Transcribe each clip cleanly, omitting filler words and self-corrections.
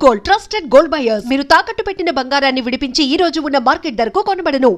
Gold, trusted gold buyers. మీరు తాకట్టు పెట్టిన బంగారాన్ని విడిపించి ఈ రోజు ఉన్న మార్కెట్ ధరకు కొనబడను.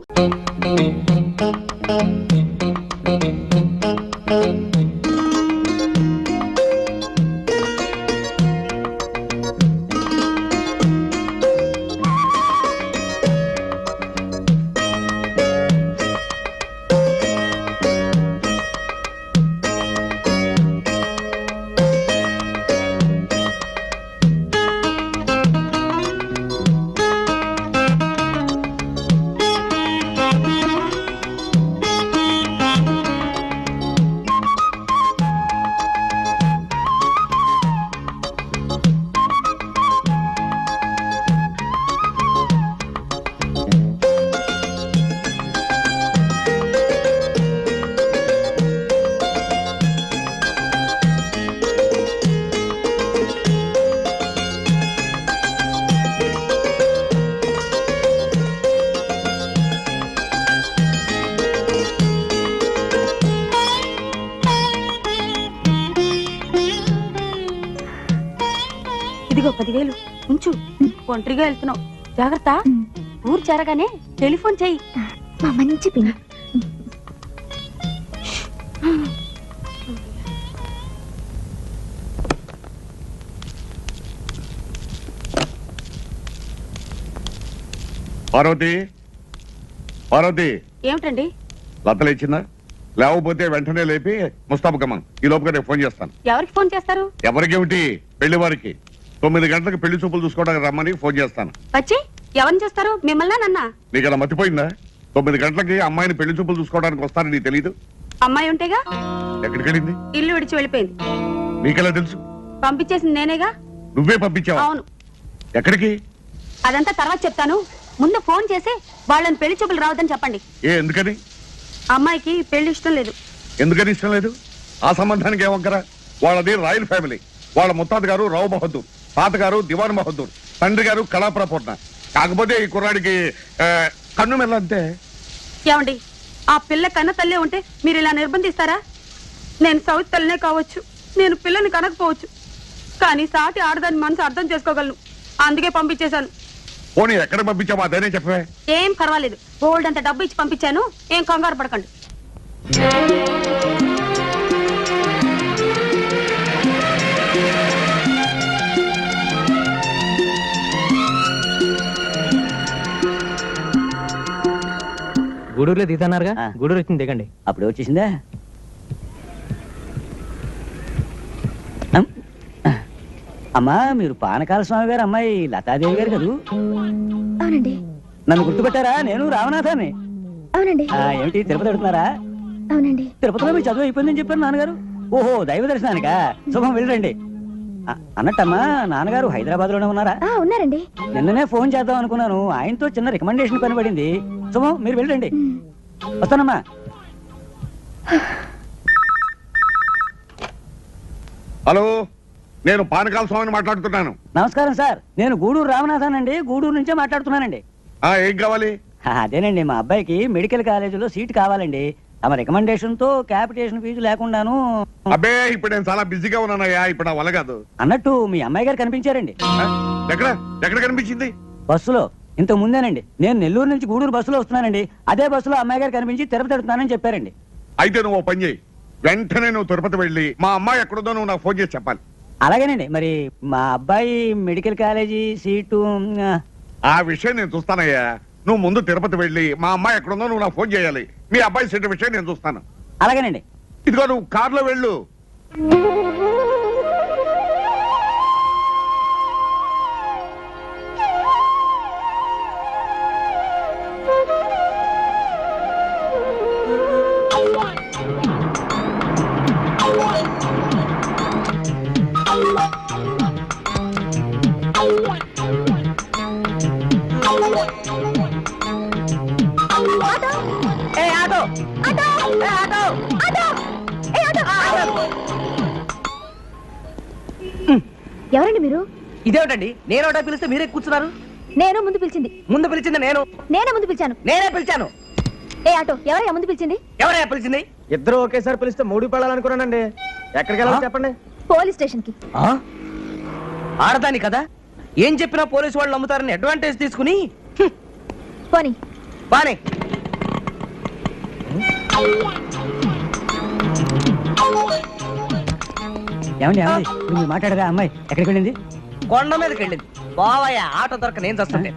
ఇదిగో 10,000 ఉంచు. ఒంటరిగా వెళ్తున్నావు, జాగ్రత్త. ఊరు చేరగానే టెలిఫోన్ చెయ్యి. మా మంచి పిన్ని. పార్వతి, పార్వతి, ఏమిటండి? లతలు ఇచ్చిందా? లేకపోతే వెంటనే లేపి ముస్తాబకమ్మా, ఈ లోపుగా ఫోన్ చేస్తాను. ఎవరికి ఫోన్ చేస్తారు? ఎవరికేమిటి, పెళ్లి వారికి 9 గంటలకు పెళ్లి చూపులు చూసుకోవడానికి రమ్మని ఫోన్ చేస్తాను. వచ్చి ఎవరిని చేస్తారు? మిమ్మల్ని నన్నా? నీకు అలా మర్చిపోయిందా? 9 గంటలకి అమ్మాయిని పెళ్లి చూపులు చూసుకోవడానికి వస్తానని నీకు తెలీదు? అమ్మాయి ఉంటేగా. ఎక్కడికి వెళ్ళింది? ఇల్లు విడిచి వెళ్ళిపోయింది. నీకెలా తెలుసు? పంపించేసింది నేనేగా. నువ్వే పంపించావా? అవును. ఎక్కడికి? అదంతా తర్వాత చెప్తాను. ముందు ఫోన్ చేసి వాళ్ళని పెళ్లి చూపులు రావద్దని చెప్పండి. ఎందుకని? అమ్మాయికి పెళ్లి ఇష్టం లేదు. ఎందుకని ఇష్టం లేదు? ఆ సంబంధానికి ఏమక్కరా? వాళ్ళది రాయల్ ఫ్యామిలీ. వాళ్ళ ముత్తాత గారు రావు బహదూర్, తాతగారు దివాన్ బహదూర్, తండ్రి గారు కళాప్రపూర్ణ. కాకపోతే ఈ కుర్రాడికి కన్ను మెల్లంతే. ఏమండి, ఆ పిల్ల కన్న తల్లే ఉంటే మీరు ఇలా నిర్బంధిస్తారా? నేను సౌత్ తల్లినే కావచ్చు, నేను పిల్లని కనకపోవచ్చు, కానీ సాటి ఆడదాని మనసు అర్థం చేసుకోగలను. అందుకే పంపించేశాను. పోనీ ఎక్కడ పంపించావా అదేనే చెప్పవే. ఏం పర్వాలేదు, గోల్డ్ అంత డబ్బు ఇచ్చి పంపించాను. ఏం కంగారు పడకండి. గూడూరులో దిగుతున్నారుగా, గూడూరు వచ్చింది దిగండి. అప్పుడే వచ్చేసిందా? అమ్మా, మీరు పానకాల స్వామి గారు అమ్మాయి లతాదేవి గారు కదూ? అవునండి. నన్ను గుర్తుపెట్టారా? నేను రామనాథాన్ని. అవునండి. ఏమిటి, తిరుపతి అడుగుతున్నారా? అవునండి. తిరుపతిలో మీ చదువు అయిపోయిందని చెప్పారు నాన్నగారు. ఓహో, దైవ దర్శనానికా? శుభం, వెళ్ళండి. అన్నట్టమ్మా, నాన్నగారు హైదరాబాద్ లోనే ఉన్నారా? ఉన్నారండి. నిన్ననే ఫోన్ చేద్దాం అనుకున్నాను, ఆయనతో చిన్న రికమెండేషన్ పని పడింది. శుభం, మీరు వెళ్ళండి. వస్తానమ్మా. హలో, నేను పానకాల స్వామిని మాట్లాడుతున్నాను. నమస్కారం సార్, నేను గూడూరు రామనాథన్ అండి, గూడూరు నుంచే మాట్లాడుతున్నానండి. ఏం కావాలి? అదేనండి, మా అబ్బాయికి మెడికల్ కాలేజీలో సీట్ కావాలండి. తమ రికమెండేషన్ తో క్యాపిటేషన్ ఫీజు లేకుండాను. అబ్బే, ఇప్పుడు నేను చాలా బిజీగా ఉన్నానయ్యా, ఇప్పుడు నా వల్ల కాదు. అన్నట్టు మీ అమ్మాయి గారు కనిపించారండి. ఎక్కడ ఎక్కడ కనిపించింది? బస్సులో. ఇంతకు ముందేనండి, నేను నెల్లూరు నుంచి గూడూరు బస్సులో వస్తున్నానండి. అదే బస్సులో అమ్మాయి గారు కనిపించి తిరుపతి వెళ్తున్నానని చెప్పారండి. అయితే నువ్వు పని చేయి, వెంటనే నువ్వు తిరుపతి వెళ్ళి మా అమ్మాయి ఎక్కడుందో నువ్వు నాకు ఫోన్ చేసి చెప్పాలి. అలాగేనండి. మరి మా అబ్బాయి మెడికల్ కాలేజీ సీటు ఆ విషయం నేను చూస్తానయ్యా. నువ్వు ముందు తిరుపతి వెళ్ళి మా అమ్మాయి ఎక్కడుందో నువ్వు నాకు ఫోన్ చేయాలి. మీ అబ్బాయి సీటు విషయం నేను చూస్తాను. అలాగేనండి. ఇదిగో నువ్వు కారులో వెళ్ళు. ఎవరండి మీరు? ఇదేమిటండి, నేను ఒకటే పిలిస్తే మీరే కూర్చున్నారు? నేను ముందు పిలిచింది. ముందు పిలిచింది నేను. నేనే ముందు పిలిచాను. నేనే పిలిచాను. ఏ ఆటో, ఎవరయ్యా ముందు పిలిచింది? ఎవరయ్యా పిలిచింది? ఇద్దరు ఒకేసారి పిలిస్తే 3 పడాలనుకున్నానండి. ఎక్కడికి వెళ్ళాలి చెప్పండి? పోలీస్ స్టేషన్ కి. ఆడదాని కదా, ఏం చెప్పినా పోలీసు వాళ్ళు నమ్ముతారని అడ్వాంటేజ్ తీసుకుని పోనీ బానే ఏమండి మీరు మాట్లాడరా అమ్మాయి ఎక్కడికి వెళ్ళింది? కొండ మీదకి వెళ్ళింది. బావయ్య ఆటో దొరక నేను చస్తుంటే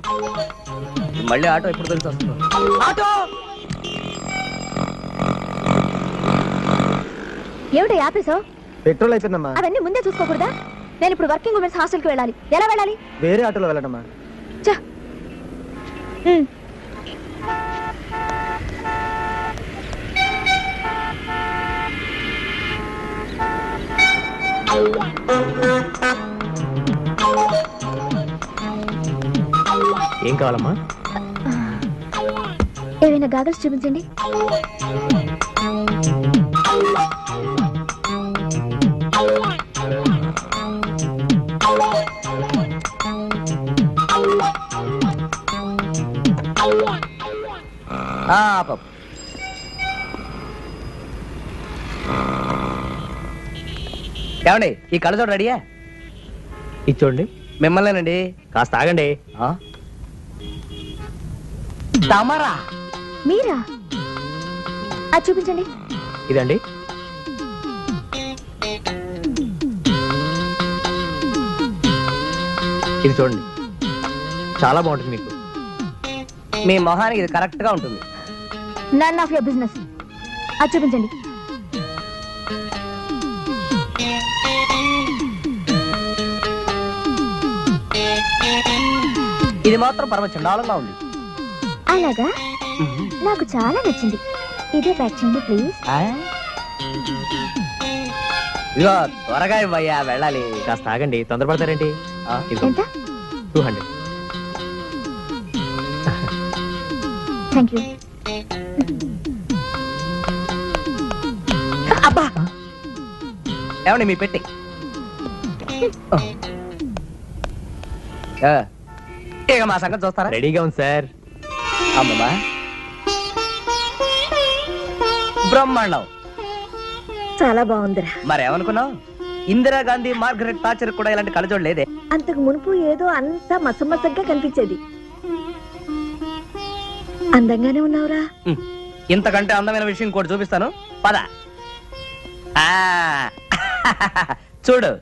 మళ్ళీ ఆటో ఎప్పుడు తెలిసి వస్తుందో. ఆటో ఏమిటో ఆపేసావు? పెట్రోల్ అయిపోయిందమ్మా. అవన్నీ ముందే చూసుకోకూడదా? నేను ఇప్పుడు వర్కింగ్ ఉమెన్స్ హాస్టల్కి వెళ్ళాలి. ఎలా వెళ్ళాలి? వేరే ఆటోలో వెళ్ళడమ్మా. చా ఏం కావాలమ్మా? ఏవైనా గాగల్స్ చూపించండి. ఏమండి ఈ కళ్ళజోడు రెడీయా? ఇచ్చోండి. మిమ్మల్నేనండి. కాస్త ఆగండి. తమరా? మీరా? అది చూపించండి. ఇదండి. ఇది చూడండి, చాలా బాగుంటుంది మీకు. మీ మొహానికి ఇది కరెక్ట్ గా ఉంటుంది. None of your business. అది చూపించండి. ఇది మాత్రం పరమ చండాలంగా ఉంది. అలాగా? నాకు చాలా నచ్చింది. ఇదే ప్యాక్ చేయండి ప్లీజ్. ఇదిగో త్వరగా ఇవ్వయ్యా, వెళ్ళాలి. కాస్త ఆగండి, తొందరపడతారేంటి? ఎంత? 200. Thank you. అబ్బా ఏమండి మీ పెట్టి ఇక మా సంగతి చూస్తారా? రెడీగా ఉంది సార్. అమ్మమ్మా బ్రహ్మాండం. చాలా బాగుందిరా. మరేమనుకున్నావు? ఇందిరాగాంధీ, మార్గరెట్ థాచర్ కూడా ఇలాంటి కళ్ళజోడు లేదే. అంతకు మునుపు ఏదో అంతా మసమసగ్గా కనిపించేది. అందంగానే ఉన్నావురా. ఇంతకంటే అందమైన విషయం కూడా చూపిస్తాను, పద. చూడు.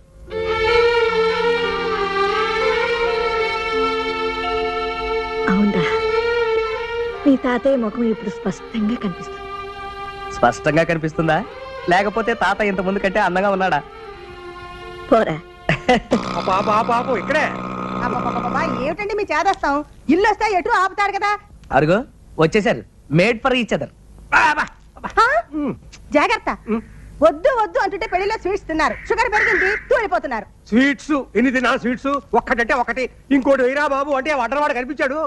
అవునరా, మీ తాతయ్య ముఖం ఇప్పుడు స్పష్టంగా కనిపిస్తుంది. స్పష్టంగా కనిపిస్తుందా? లేకపోతే తాత ఇంత ముందు కంటే అందంగా ఉన్నాడా? పోరా. ఇక్కడే ఏమిటండి మీ చేదస్తాం? ఇల్లు వస్తే ఎటు ఆపుతాడు కదా. అరుగో వచ్చేసారు. Made for each other. జాగ్రత్త. వద్దు వద్దు అంటుంటే పెళ్లిలో స్వీట్స్ తిన్నారు, షుగర్ పెరిగింది, తూలిపోతున్నారు. స్వీట్స్ ఎన్ని తిన్నా స్వీట్స్ ఒక్కటంటే ఒకటి, ఇంకోటి వేరా బాబు అంటే వడ్డరవాడు కనిపించాడు.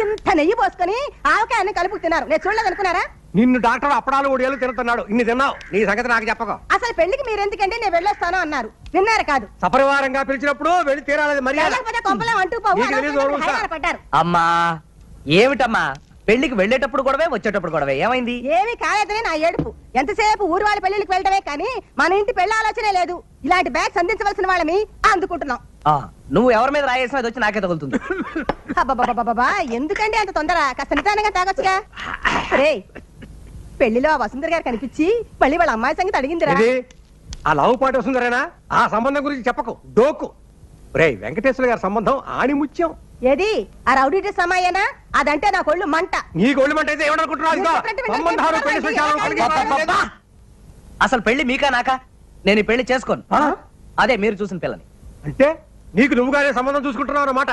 ఇంత నెయ్యి పోసుకొని ఆవకాయన్ని కలుపు తిన్నారు. నేను చూడలేదు అనుకున్నారా? నిన్ను డాక్టర్ అప్పడాలు ఒడియాలు తిరుగుతున్నాడు. ఇన్ని తిన్నావు, నీ సంగతి నాకు చెప్పక. అసలు పెళ్లికి మీరెందుకండి, నేను వెళ్ళొస్తాను అన్నారు. విన్నారా? కాదు, సపరివారంగా పిలిచినప్పుడు వెళ్ళి తీరాలి మర్యాద. వెళ్ళకపోతే కొంపలే అంటూ పోవు. నీకు తెలీదు, అనవసరంగా ఊరుకో. హైరాణ పడ్డారు. అమ్మా ఏమిటమ్మా, పెళ్లికి వెళ్ళేటప్పుడు గొడవే, వచ్చేటప్పుడు గొడవే, ఏమైంది? ఏమీ కాలేదని నా ఏడుపు. ఎంతసేపు ఊరు వాళ్ళ పెళ్లికి వెళ్ళటమే కానీ మన ఇంటి పెళ్లి ఆలోచనే లేదు. ఇలాంటి బ్యాగ్స్ అందించవలసిన వాళ్ళని అందుకుంటున్నాం. నువ్వు ఎవరి మీద రాయేసినా అది వచ్చి నాకే తగులుతుంది. అబ్బబ్బబ్బబ్బబ్బా, ఎందుకండి అంత తొందర? కాస్త నిదానంగా తాగొచ్చుగా. రేయ్, పెళ్లిలో ఆ వసుంధర గారు కనిపించి మళ్ళీ వాళ్ళ అమ్మాయి సంగతి అడిగిందిరా. ఇది ఆ లవ్ పాట వస్తుందరేనా? ఆ సంబంధం గురించి చెప్పకు, డోకు. రేయ్, వెంకటేశ్వర గారి సంబంధం ఆణిముత్యం. ఏది ఆ రౌడీ డ్రెస్ అమ్మాయేనా? అదంటే నా కొళ్ళు మంట. నీ గోల్డ్ మంట అయితే ఏమనుకుంటున్నావు? ఇదిగో, సంబంధాలు పెళ్లి విషయాలు కలిగి అబ్బబ్బబ్బా! అసలు పెళ్లి మీకా నాకా? నేను ఈ పెళ్లి చేసుకోను. అదే మీరు చూసిన పిల్లని. అంటే నీకు నువ్వుగానే సంబంధం చూసుకుంటున్నావు అన్నమాట.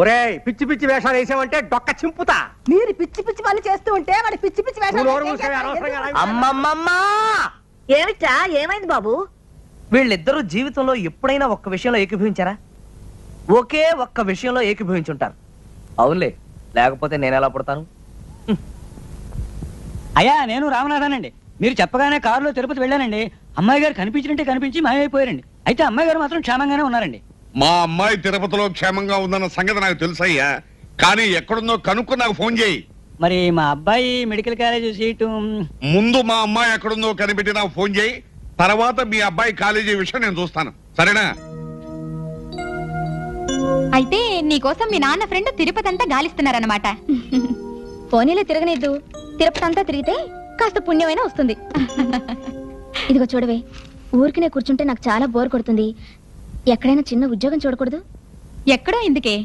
ఒరేయ్, పిచ్చి పిచ్చి వేషాలు వేసావంటే డొక్క చింపుతా. మీరు పిచ్చి పిచ్చి పనులు చేస్తూ ఉంటే వాడి పిచ్చి పిచ్చి నువ్వు నోరు వేషాలు మూసేయ్, అనవసరంగా రాయి. అమ్మమ్మమ్మా, ఏమిటా? ఏమైంది బాబు? వీళ్ళిద్దరూ జీవితంలో ఎప్పుడైనా ఒక్క విషయంలో ఏకీభవించారా? ఒకే ఒక్క విషయంలో ఏకీభవించుంటారు. అవునులే, లేకపోతే నేను ఎలా పుడతాను? అయ్యా, నేను రామనాథానండి. మీరు చెప్పగానే కారులో తిరుపతి వెళ్ళానండి. అమ్మాయి గారు కనిపించినట్టే కనిపించి మాయమైపోయారండి. అయితే అమ్మాయి గారు మాత్రం క్షేమంగానే ఉన్నారండి. మా అమ్మాయి తిరుపతిలో క్షేమంగా ఉందన్న సంగతి నాకు తెలుసయ్యా, కానీ ఎక్కడుందో కనుక్కు నాకు ఫోన్ చేయి. మరి మా అబ్బాయి మెడికల్ కాలేజ్ సీటు ముందు మా అమ్మాయి ఎక్కడుందో కనిపెట్టి నాకు ఫోన్ చేయి. తర్వాత మీ అబ్బాయి కాలేజీ విషయం నేను చూస్తాను, సరేనా? అయితే నీకోసం మీ నాన్న ఫ్రెండ్ తిరుపతి అంతా గాలిస్తున్నారన్నమాట. పోనీలో తిరగనేద్దు, తిరుపతి అంతా తిరిగితే కాస్త పుణ్యమైనా వస్తుంది. ఇదిగో చూడవే, ఊరికినే కూర్చుంటే నాకు చాలా బోర్ కొడుతుంది. ఎక్కడైనా చిన్న ఉద్యోగం చూడకూడదు? ఎక్కడో ఎందుకే,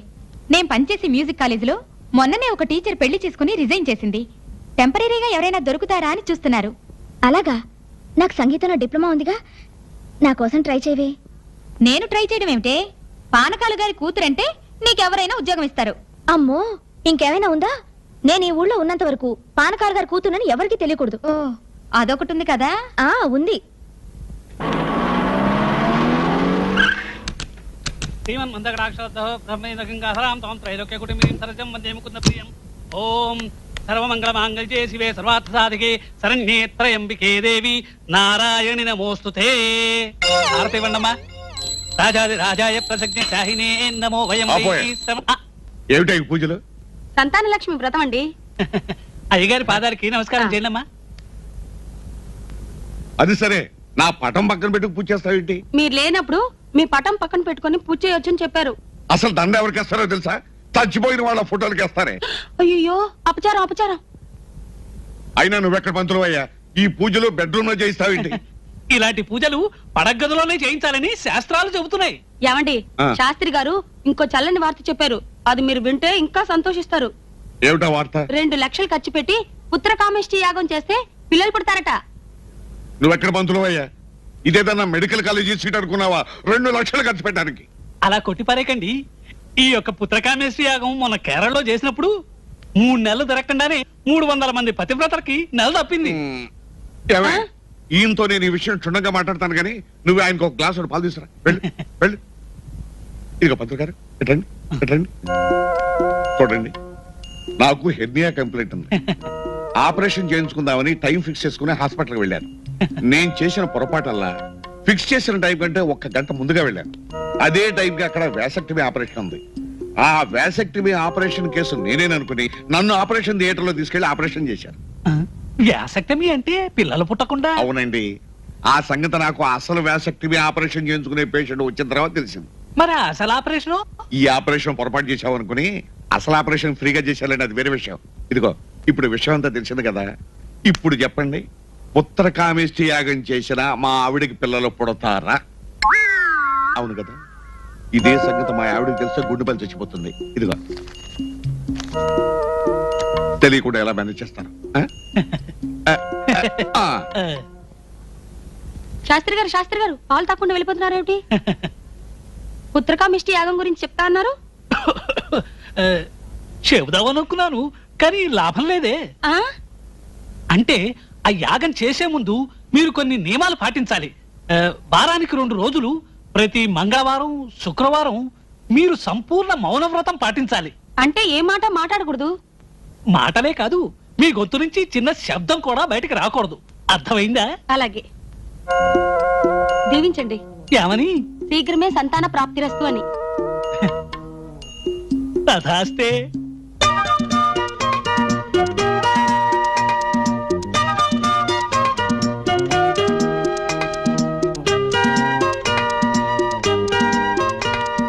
నేను పనిచేసి మ్యూజిక్ కాలేజీలో మొన్ననే ఒక టీచర్ పెళ్లి చేసుకుని రిజైన్ చేసింది. టెంపరీగా ఎవరైనా దొరుకుతారా అని చూస్తున్నారు. అలాగా? నాకు సంగీతంలో డిప్లొమా ఉందిగా, నా కోసం ట్రై చేయవే. నేను ట్రై చేయడం ఏమిటే, పానకాలు గారి కూతురంటే నీకెవరైనా ఉద్యోగం ఇస్తారు. అమ్మో, ఇంకేమైనా ఉందా? నేను ఈ ఊళ్ళో ఉన్నంత వరకు పానకాలు గారి కూతురని ఎవరికి తెలియకూడదు. ఓ, అదొకటి ఉంది కదా? ఆ, ఉంది. ఓం సర్వమంగళమాంగళ్యే శివే సర్వార్థ సాధికే శరణ్యే త్రయంబికే దేవి నారాయణి నమోస్తుతే. ఆరతి ఇవ్వండమ్మా. రాజాది రాజాయ ప్రసజ్ఞ శాహినే నమో వయం. ఏమిటా ఈ పూజలు? సంతాన లక్ష్మి వ్రతం అండి. అయ్యగారి పాదాలకి నమస్కారం చేయండమ్మా. అది సరే, నా పటం పక్కన పెట్టుకు పూజ చేస్తావేంటి? మీరు లేనప్పుడు మీ పటం పక్కన పెట్టుకొని పూజ చేయొచ్చని చెప్పారు. అసలు దండ ఎవరికి వేస్తారో తెలుసా? చచ్చిపోయిన వాళ్ళ ఫోటోలకి వేస్తారే. అయ్యో, అపచారం అపచారం. అయినా నువ్వెక్కడ పంతులు అయ్యా? ఈ పూజలు బెడ్రూమ్ లో చేయిస్తావేంటి? ఇలాంటి పూజలు పడగదిలోనే చేయించాలని శాస్త్రాలు చెబుతున్నాయి. ఏమండి, శాస్త్రి గారు ఇంకో చల్లని వార్త చెప్పారు. అది మీరు వింటే ఇంకా సంతోషిస్తారు. ఏమిటా వార్త? 2 లక్షలు ఖర్చు పెట్టి పుత్రకామేష్టి యాగం చేస్తే పిల్లలు పుడతారట. నువ్వెక్కడ పంతులు అయ్యా? ఇదేదన్నా మెడికల్ కాలేజీ సీట్ అనుకున్నావా 2 లక్షలు ఖర్చు పెట్టడానికి? అలా కొట్టిపారేకండి. ఈ యొక్క పుత్రకామేశ్వరి యాగం మొన్న కేరళలో చేసినప్పుడు 3 నెలలు దొరకకుండానే 300 మంది పతివ్రతలకి నెల తప్పింది. ఈయనతో నేను ఈ విషయం క్షుణ్ణంగా మాట్లాడతాను కానీ నువ్వు ఆయనకు ఒక గ్లాస్ పాలు తీసుకురా. వెళ్ళు వెళ్ళు. ఇదిగో పంతులు గారు, ఎట్టండి ఎట్టండి. చూడండి, నాకు హెర్నియా కంప్లైంట్ ఉంది. ఆపరేషన్ చేయించుకుందామని టైం ఫిక్స్ చేసుకుని హాస్పిటల్కి వెళ్ళాను. నేను చేసిన పొరపాటల్లా ఫిక్స్ చేసిన టైం కంటే 1 గంట ముందుగా వెళ్ళాను. అదే టైంకి అక్కడ వ్యాసెక్టమీ ఆపరేషన్ ఉంది. ఆ వ్యాసెక్టమీ ఆపరేషన్ కేసు నేనేననుకుని నన్ను ఆపరేషన్ థియేటర్ లో తీసుకెళ్లి ఆపరేషన్ చేశారు. వ్యాసక్టమీ అంటే పిల్లలు పుట్టకుండా? అవునండి. ఆ సంగతి నాకు అసలు వ్యాసెక్టమీ ఆపరేషన్ చేయించుకునే పేషెంట్ వచ్చిన తర్వాత తెలిసింది. మరి అసలు ఆపరేషన్? ఈ ఆపరేషన్ పొరపాటు చేశావు అనుకుని అసలు ఆపరేషన్ ఫ్రీగా చేశారండి, అది వేరే విషయం. ఇదిగో ఇప్పుడు విషయం అంతా తెలిసింది కదా. ఇప్పుడు చెప్పండి, పుత్రకామేష్టి యాగం చేసిన మా ఆవిడికి పిల్లలు పుడతారా? అవును కదా. ఇదే సంగతి మా ఆవిడికి తెలిస్తే గుండెపల్లి చచ్చిపోతుంది. ఇదిగో తెలియకుండా ఎలా మేనేజ్ చేస్తారు? శాస్త్రి గారు పాలు తాకుండా వెళ్ళిపోతున్నారు ఏమిటి? పుత్రకామిష్టి యాగం గురించి చెప్తా అన్నారు. చెబుదామనుకున్నాను కానీ లాభం లేదే. అంటే ఆ యాగం చేసే ముందు మీరు కొన్ని నియమాలు పాటించాలి. వారానికి 2 రోజులు ప్రతి మంగళవారం శుక్రవారం మీరు సంపూర్ణ మౌనవ్రతం పాటించాలి. అంటే ఏ మాట మాట్లాడకూడదు? మాటలే కాదు, మీ గొంతు నుంచి చిన్న శబ్దం కూడా బయటకు రాకూడదు. అర్థమైందా? అలాగే. దీవించండి. ఏమని? శీఘ్రమే సంతాన ప్రాప్తిరస్తు అని. తథాస్తే.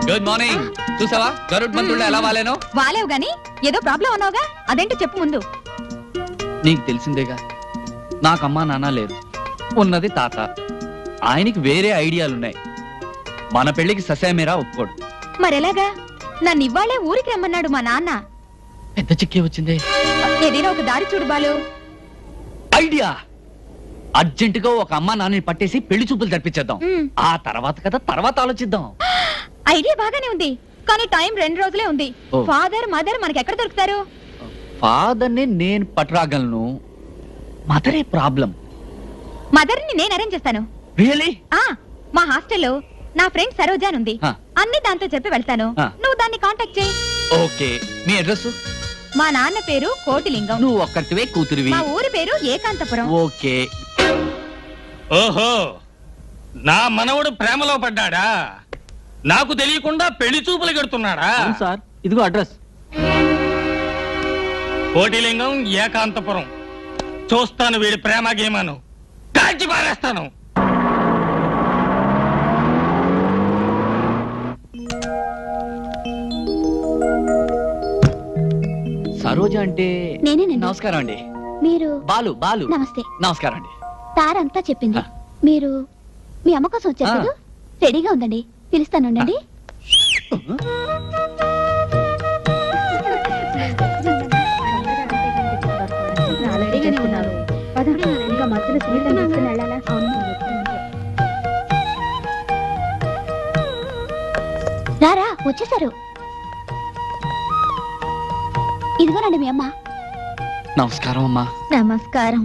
Good morning. చూసావా గరుడ్ మంత్రులు ఎలా వాలేనో? వాలేవు గాని ఏదో ప్రాబ్లం అన్నావుగా, అదేంటో చెప్పు ముందు. నీకు తెలిసిందేగా, నాకమ్మా నాన్న లేరు, ఉన్నది తాత. ఆయనకి వేరే ఐడియాలున్నాయి. మన పెళ్లికి ససేమేరా ఒప్పుకోడు. మరెలాగా? నన్ను ఇవ్వాలే ఊరికి రమ్మన్నాడు మా నాన్న. పెద్ద చిక్కే వచ్చిందే. ఏదైనా ఒక దారి చూడు బాలు. ఐడియా! అర్జెంటుగా ఒక అమ్మా నాన్నని పట్టేసి పెళ్లి చూపులు జరిపించేద్దాం. ఆ తర్వాత కదా తర్వాత ఆలోచిద్దాం. ఐడియా బాగానే ఉంది కానీ టైం 2 రోజులే ఉంది. ఫాదర్ మదర్ మనకి ఎక్కడ దొరుకుతారు? ఫాదర్ ని నేను పట్టురాగలను, మదరే ప్రాబ్లం. మదర్ ని నేను అరేంజ్ చేస్తాను. రియలీ? మా హాస్టల్లో నా ఫ్రెండ్ సరోజాన్ ఉంది. అన్ని దాంతో చెప్పి వెళ్తాను. నువ్వు దాన్ని కాంటాక్ట్ చేయి. ఓకే. మీ అడ్రస్? మా నాన్న పేరు కోటిలింగం. నువ్వు ఒక్కటివే కూతురివి. మా ఊరి పేరు ఏకాంతపురం. ఓకే. ఓహో, నా మనవడు ప్రేమలో పడ్డాడా? నాకు తెలియకుండా పెళ్లి చూపులు కడుతున్నాడా? సార్ ఇదిగో అడ్రస్. కోటిలింగం, ఏకాంతపురం. చూస్తాను వీడి ప్రేమ గేమను, కాల్చి పారేస్తాను. సరోజ అంటే నేనేనండి. నమస్కారం అండి. మీరు బాలు బాలు నమస్తే. నమస్కారం అండి. తారంతా చెప్పింది. మీరు మీ అమ్మ కోసం వచ్చారు ఆ. కదా? రెడీగా ఉందండి, పిలుస్తానుండండి. రారా, వచ్చేసారు. ఇదిగోనండి మీ అమ్మ. నమస్కారం అమ్మా. నమస్కారం.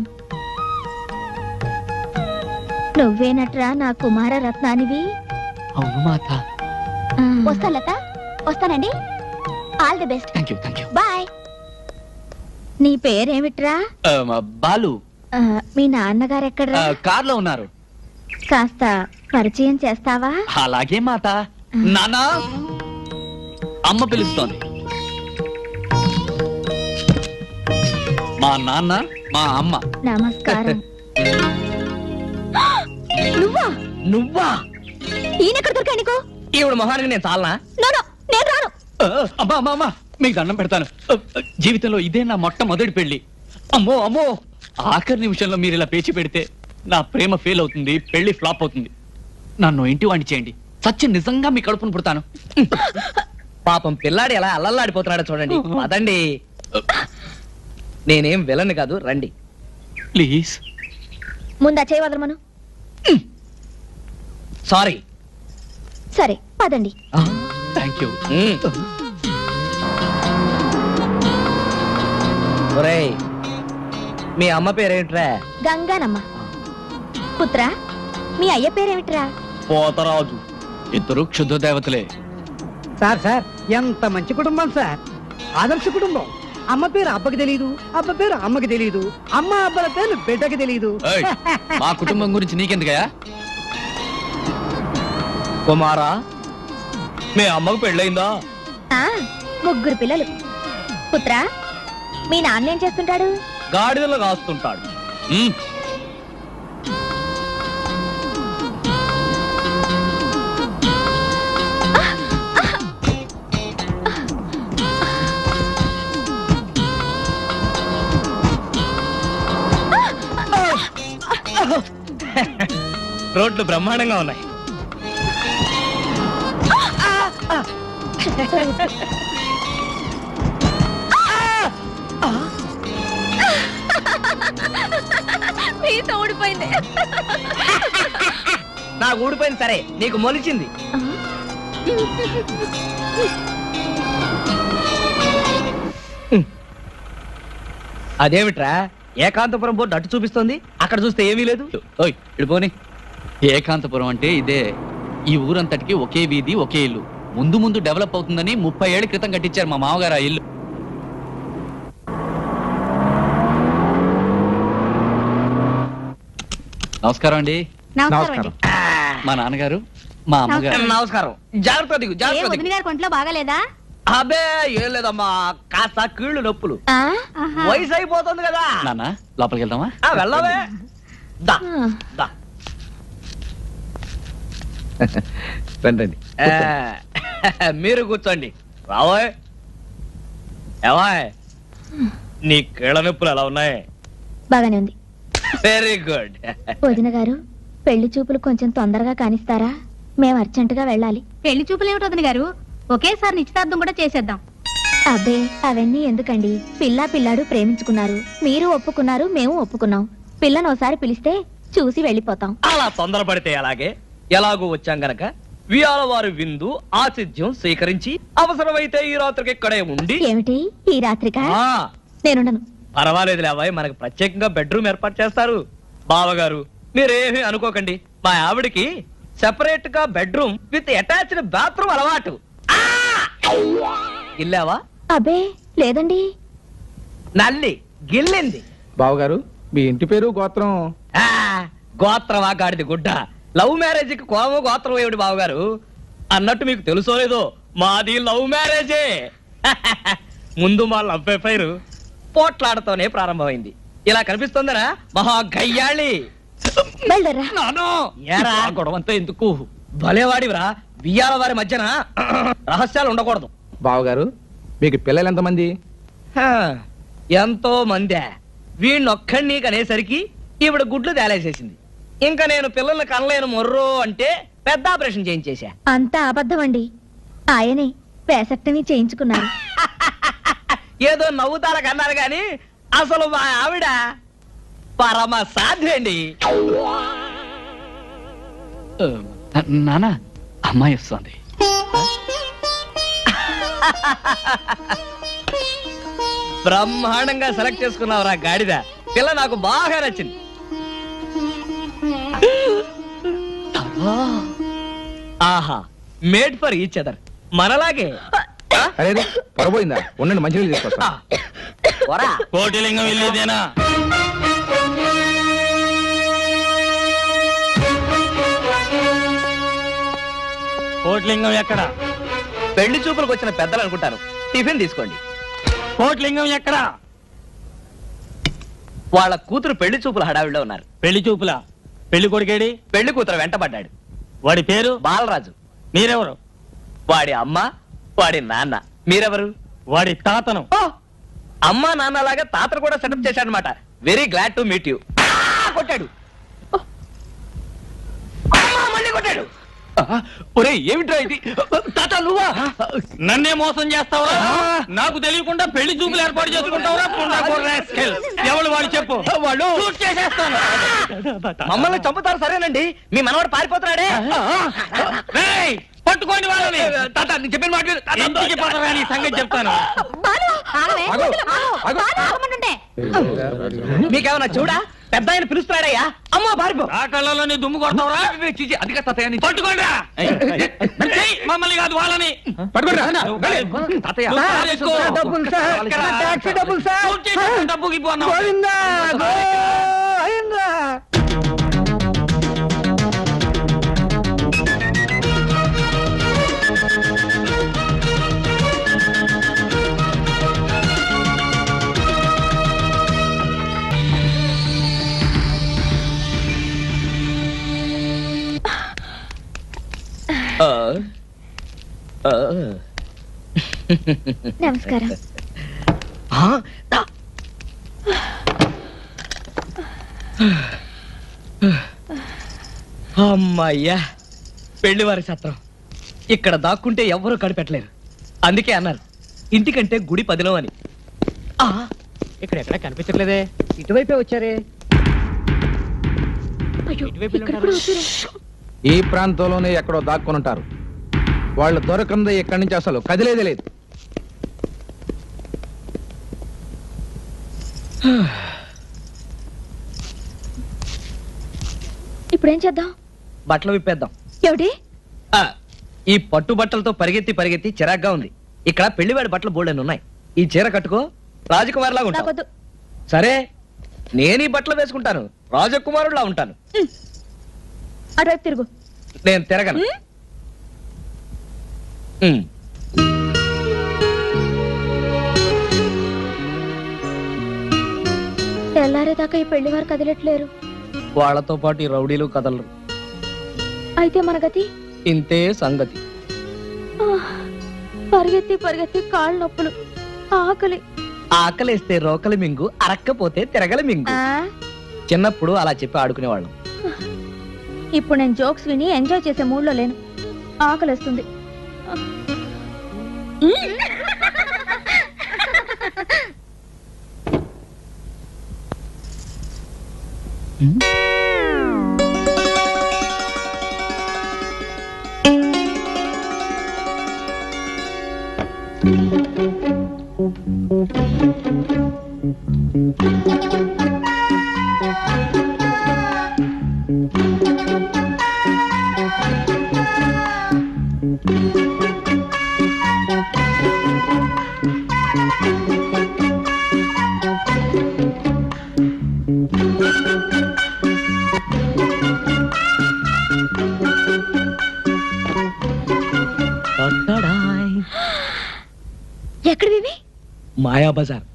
నువ్వేనట్రా నా కుమార రత్నానివి? అవును మాత. వస్తా లత, వస్తానండి. All the best. Thank you thank you. Bye. నీ పేరేమిట్రా? బాలు. మీ నాన్నగారు ఎక్కడ్రా? కార్లో ఉన్నారు. కాస్త పరిచయం చేస్తావా? అలాగే మాత. నానా, అమ్మ పిలుస్తోంది. మా నాన్న, మా అమ్మ. నమస్కారం. నువ్వా? నువ్వా? ఈయనెక్కడ దొరికా నీకు? ఈవిడ మొహానికి నేను చాలనా? నేను రాను. అమ్మా అమ్మా అమ్మా, మీకు దండం పెడతాను. జీవితంలో ఇదే నా మొట్టమొదటి పెళ్లి. అమ్మో అమ్మో, ఆఖరి నిమిషంలో మీరు ఇలా పేచి పెడితే నా ప్రేమ ఫెయిల్ అవుతుంది, పెళ్లి ఫ్లాప్ అవుతుంది. నన్ను ఇంటి వాణ్ణి చేయండి, సత్యం నిజంగా మీ కడుపును పుడతాను. పాపం పిల్లాడు ఎలా అల్లల్లాడిపోతున్నాడో చూడండి. పదండి. నేనేం విలను కాదు, రండి. ప్లీజ్. ముందా చేయి వదలమను. సారీ. సరే పదండి. Thank you. ఒరేయ్, మీ అమ్మ పేరేంట్రా? గంగానమ్మ. పుత్ర, మీ అయ్య పేరేమిట్రా? పోతరాజు. ఇద్దరు క్షుద్ర దేవతలే. సార్ సార్, ఎంత మంచి కుటుంబం సార్. ఆదర్శ కుటుంబం. అమ్మ పేరు అబ్బకి తెలియదు, అబ్బ పేరు అమ్మకి తెలియదు, అమ్మ అబ్బల పేరు బిడ్డకి తెలియదు. ఏయ్, మా కుటుంబం గురించి నీకెందుకయా? కుమారా, మీ అమ్మకు పెళ్ళయిందా? ముగ్గురు పిల్లలు. పుత్ర, మీ నాన్న ఏం చేస్తుంటాడు? గాడిదలు కాస్తుంటాడు. రోడ్లు బ్రహ్మాండంగా ఉన్నాయి. ఊడిపోయింది. నాకు ఊడిపోయింది సరే, నీకు మొలిచింది. అదేమిట్రా, ఏకాంతపురం బోర్డు అటు చూపిస్తోంది, అక్కడ చూస్తే ఏమీ లేదు. ఓయ్ ఇడిపోని. ఏకాంతపురం అంటే ఇదే. ఈ ఊరంతటికి ఒకే వీధి, ఒకే ఇల్లు. ముందు ముందు డెవలప్ అవుతుందని 30 ఏళ్ల క్రితం కట్టించారు మా మామగారు ఆ ఇల్లు. నమస్కారం అండి. నమస్కారం. మా నాన్నగారు, మా అమ్మగారు. నమస్కారం. జాగ్రత్త దిగు, జాగ్రత్త దిగు. గారి కొంట్లో బాగాలేదా? అబ్బే ఏం లేదమ్మా, కాస్త కీళ్ళు నొప్పులు. వయసు అయిపోతుంది కదా. నాన్న, లోపలికి వెళ్దామా? వెళ్ళవే. దా, దా. రండి. మీరు కూర్చోండి. రావోయ్. ఏవాయ్, నీ కీళ్ళ నొప్పులు ఎలా ఉన్నాయి? బాగానే ఉంది. Very good. వదిన గారు, పెళ్లి చూపులు కొంచెం తొందరగా కానిస్తారా? మేము అర్జెంటుగా వెళ్ళాలి. పెళ్లి చూపులు ఏమిటి వదిన గారు, ఒకేసారి నిశ్చితార్థం కూడా చేసేద్దాం. అబ్బే, అవన్నీ ఎందుకండి? పిల్లాడు ప్రేమించుకున్నారు, మీరు ఒప్పుకున్నారు, మేము ఒప్పుకున్నాం. పిల్లను ఒకసారి పిలిస్తే చూసి వెళ్ళిపోతాం. అలా తొందరపడితే అలాగే. ఎలాగూ వచ్చాం గనక వియాల వారి విందు ఆతిథ్యం స్వీకరించి అవసరమైతే ఈ రాత్రికి ఇక్కడే ఉండి. ఏమిటి ఈ రాత్రికా? నేనుండను. పర్వాలేదు లేవాయ్, మనకు ప్రత్యేకంగా బెడ్రూమ్ ఏర్పాటు చేస్తారు. బావగారు మీరేమీ అనుకోకండి, మా ఆవిడికి సెపరేట్ గా బెడ్రూమ్ విత్ అటాచ్డ్ బాత్రూమ్ అలవాటు. గిల్లావా? అబ్బే లేదండి. నల్లి గిల్లింది. బావగారు, మీ ఇంటి పేరు గోత్రం? గోత్రమా గాడిది గుడ్డ. లవ్ మ్యారేజ్ కి కోమ గోత్రం ఏమిటి బావగారు? అన్నట్టు మీకు తెలుసో లేదో, మాది లవ్ మ్యారేజే. ముందు మా లవ్ అఫైర్ పోట్లాడతోనే ప్రారంభమైంది. ఇలా కనిపిస్తుందనా మహా గయ్యాళి. గొడవంతా ఎందుకు? భలేవాడివరా, బియ్యాల వారి మధ్యన రహస్యాలు ఉండకూడదు. బావగారు, మీకు పిల్లలు ఎంతమంది? ఎంతో మందే వీణ్ణొక్కడిని కనేసరికి ఈవిడ గుడ్లు తేలేసేసింది. ఇంకా నేను పిల్లల్ని కనలేను మొర్రో అంటే పెద్ద ఆపరేషన్ చేయించేశా. అంతా అబద్ధం అండి. ఆయనే వేసక్టమీ చేయించుకున్నారు. ఏదో నవ్వుతారా కన్నారు గాని అసలు మా ఆవిడ పరమ సాధ్యండి. నానా అమ్మాయి వస్తుంది. బ్రహ్మాండంగా సెలెక్ట్ చేసుకున్నావురా గాడిద. పిల్ల నాకు బాగా నచ్చింది. ఆహా, మేడ్ ఫర్ ఈచ్ అదర్. మనలాగే. అరే పొరపోయిందా? ఉండండి, మంచినీళ్ళు తీసుకొస్తా. కోటిలింగం వెళ్ళేదేనా? కోటిలింగం ఎక్కడ? పెళ్లి చూపులకు వచ్చిన పెద్దలు అనుకుంటాను. టిఫిన్ తీసుకోండి. కోటిలింగం ఎక్కడ? వాళ్ళ కూతురు పెళ్లి చూపుల హడావిడిలో ఉన్నారు. పెళ్లి చూపులా? పెళ్లి కొడుకేడి? పెళ్లి కూతురు వెంటబడ్డాడు. వాడి పేరు? బాలరాజు. మీరెవరు? వాడి అమ్మ, వాడి నాన్న. మీరెవరు? వాడి తాతను. అమ్మా నాన్నలాగా తాతను కూడా సెటప్ చేశాడనమాట. Very glad to meet you. కొట్టాడు. మళ్ళీ కొట్టాడు. ఒరే ఏమిట్రా ఇది? తాత నువ్వా? నన్నే మోసం చేస్తావా? నాకు తెలియకుండా పెళ్లి చూపులు ఏర్పాటు చేసుకుంటావురా? ఎవరు వాడు చెప్పు. వాళ్ళు చేసేస్తాను. మమ్మల్ని చంపుతారు సరేనండి. మీ మనవాడు పారిపోతున్నాడే. పట్టుకోండి వాళ్ళని. తాత చెప్పిన మాట చెప్పారా? నీ సంగతి చెప్తాను. మీకేమన్నా చూడా? పెద్ద ఆయన పిలుస్తున్నాడయ్యా. అమ్మా పారిపో. ఆ కళ్ళలో దుమ్ము కొడతావురా? అది పట్టుకోండి. మమ్మల్ని కాదు వాళ్ళని. డబ్బుకి పోనా? నమస్కారం. అమ్మయ్యా, పెళ్లివారి సత్రం. ఇక్కడ దాక్కుంటే ఎవ్వరూ కడిపెట్టలేరు. అందుకే అన్నారు ఇంటికంటే గుడి పదిలో అని. ఇక్కడ కనిపించట్లేదే. ఇటువైపే వచ్చారే. ఈ ప్రాంతంలోనే ఎక్కడో దాక్కుని ఉంటారు. వాళ్ళు దొరకందే ఇక్కడి నుంచి అసలు కదిలేదే లేదు. ఇప్పుడేం చేద్దాం? బట్టలు విప్పేద్దాం. ఏమిటి? ఈ పట్టు బట్టలతో పరిగెత్తి పరిగెత్తి చిరాగ్గా ఉంది. ఇక్కడ పెళ్లివాడి బట్టలు బోల్డెన్ ఉన్నాయి. ఈ చీర కట్టుకో, రాజకుమారులా ఉంటావు. నాకొద్దు. సరే, నేను ఈ బట్టలు వేసుకుంటాను, రాజకుమారులా ఉంటాను. అటువైపు తిరుగు. నేను తిరగను. తెల్లారేదాకా ఈ పెళ్లి వారు కదిలట్లేరు. వాళ్లతో పాటు ఈ రౌడీలు కదలరు. అయితే మన గతి ఇంతే సంగతి. పరిగెత్తి పరిగెత్తి కాళ్ళు నొప్పులు, ఆకలి. ఆకలేస్తే రోకలి మింగు, అరక్కపోతే తిరగలి మింగు. చిన్నప్పుడు అలా చెప్పి ఆడుకునేవాళ్ళం. ఇప్పుడు నేను జోక్స్ విని ఎంజాయ్ చేసే మూడ్ లో లేను. ఆకలిస్తుంది. ఎక్కడివి? మాయా బజార్.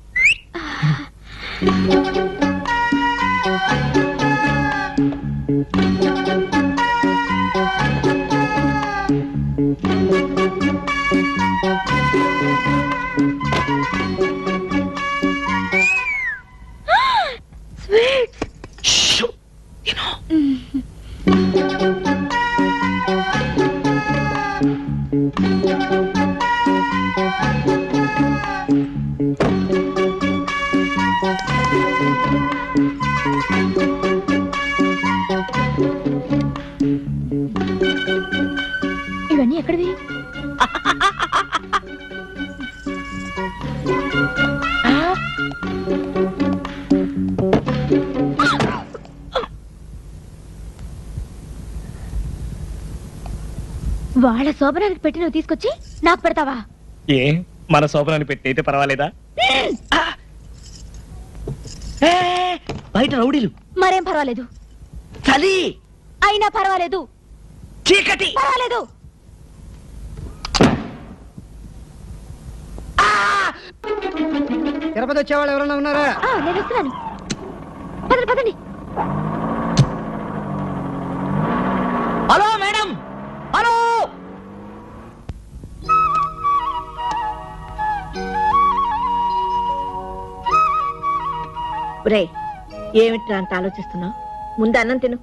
వాళ్ళ శోభనానికి పెట్టి నువ్వు తీసుకొచ్చి నాకు పెడతావా? ఏ మన శోభనాన్ని పెట్టి అయితే పర్వాలేదా? బయట రౌడీలు, మరేం పర్వాలేదు. చలి, అయినా పర్వాలేదు. చీకటి, పర్వాలేదు. తిరుపతి వచ్చేవాళ్ళు ఎవరైనా ఉన్నారా? నేను వస్తున్నాను. పదండి పదండి. Hello madam, hello. రే, ఏమిట్రా అంత ఆలోచిస్తున్నావు? ముందు అన్నం తిను.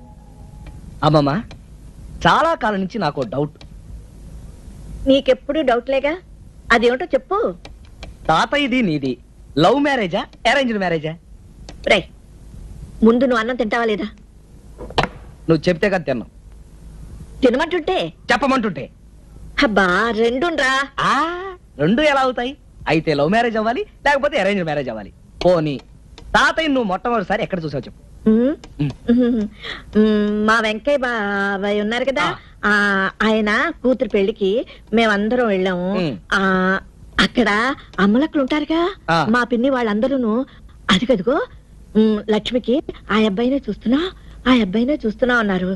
అమ్మమ్మ, చాలా కాలం నుంచి నాకు డౌట్. నీకెప్పుడు డౌట్లేగా, అదేమిటో చెప్పు. తాతయ్యది నీది లవ్ మ్యారేజా అరేంజ్డ్ మ్యారేజా? రే, ముందు నువ్వు అన్నం తింటావా లేదా? నువ్వు చెప్తే కదా తిన్నావు. తినమంటుంటే చెప్పమంటుంటే అబ్బా రెండుండ్రా. రెండు ఎలా అవుతాయి? అయితే లవ్ మ్యారేజ్ అవ్వాలి, లేకపోతే అరేంజ్డ్ మ్యారేజ్ అవ్వాలి. పోనీ తాతయ్య నువ్వు మొట్టమొదటిసారి ఎక్కడ చూసావు చెప్పు. మా వెంకయ్య బాబాయ్ ఉన్నారు కదా, ఆయన కూతురు పెళ్లికి మేమందరం వెళ్ళాము. అక్కడ అమ్మలక్కలు ఉంటారుగా, మా పిన్ని వాళ్ళందరూ అది కదుగో లక్ష్మికి ఆ అబ్బాయినే చూస్తున్నా అన్నారు.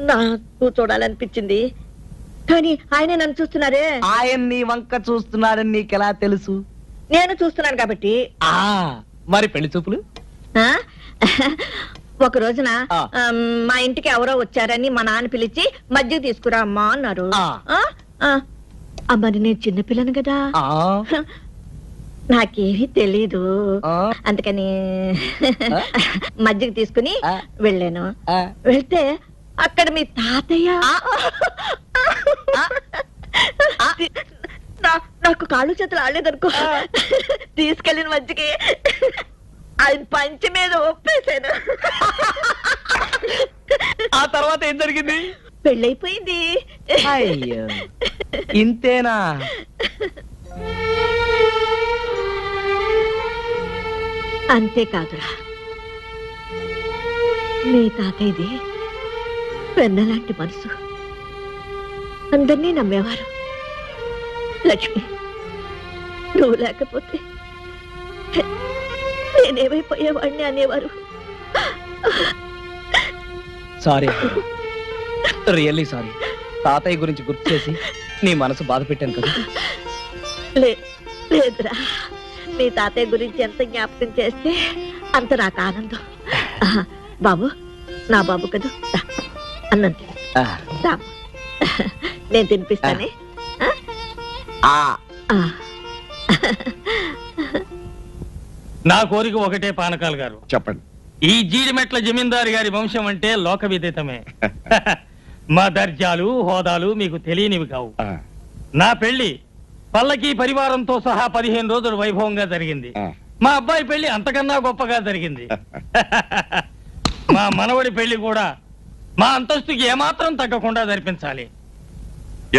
నాకు చూడాలనిపించింది, కానీ ఆయనే నన్ను చూస్తున్నారే. ఆయన నీ వంక చూస్తున్నాడని నీకెలా తెలుసు? నేను చూస్తున్నాను కాబట్టి. మరి పెళ్లి చూపులు? ఒక రోజున మా ఇంటికి ఎవరో వచ్చారని మా నాన్న పిలిచి మజ్జిగ తీసుకురా అమ్మా అన్నారు. మరి నేను చిన్నపిల్లను కదా, నాకేమీ తెలీదు. అందుకని మజ్జిగ తీసుకుని వెళ్ళాను. వెళ్తే అక్కడ మీ తాతయ్య నాకు కాళ్ళు చేతులు ఆడలేదనుకో, తీసుకెళ్ళిన మజ్జిగ ఆయన పంచి మీద ఒప్పేశాను. ఆ తర్వాత ఏం జరిగింది? పెళ్ళైపోయింది. అయ్యో, ఇంతేనా? అంతేకాదురా, మీ తాతయ్యది పెన్నలాంటి మనసు, అందరినీ నమ్మేవారు. లక్ష్మి, నువ్వు లేకపోతే నేనేమైపోయేవాడిని అనేవారు. Sorry, really sorry. తాతయ్య గురించి గుర్తు చేసి నీ మనసు బాధ పెట్టాను కదా. లేదురా, మీ తాతయ్య గురించి ఎంత జ్ఞాపకం చేస్తే అంత నాకు ఆనందం. బాబు, నా బాబు కదా, అన్నం తిను. నేను తినిపిస్తానే. నా కోరిక ఒకటే పానకాలు గారు. చెప్పండి. ఈ జీడిమెట్ల జమీందారు గారి వంశం అంటే లోక విదితమే. మా దర్జాలు హోదాలు మీకు తెలియనివి కావు. నా పెళ్లి పల్లకి పరివారంతో సహా 15 రోజులు వైభవంగా జరిగింది. మా అబ్బాయి పెళ్లి అంతకన్నా గొప్పగా జరిగింది. మా మనవడి పెళ్లి కూడా మా అంతస్తుకి ఏమాత్రం తగ్గకుండా జరిపించాలి.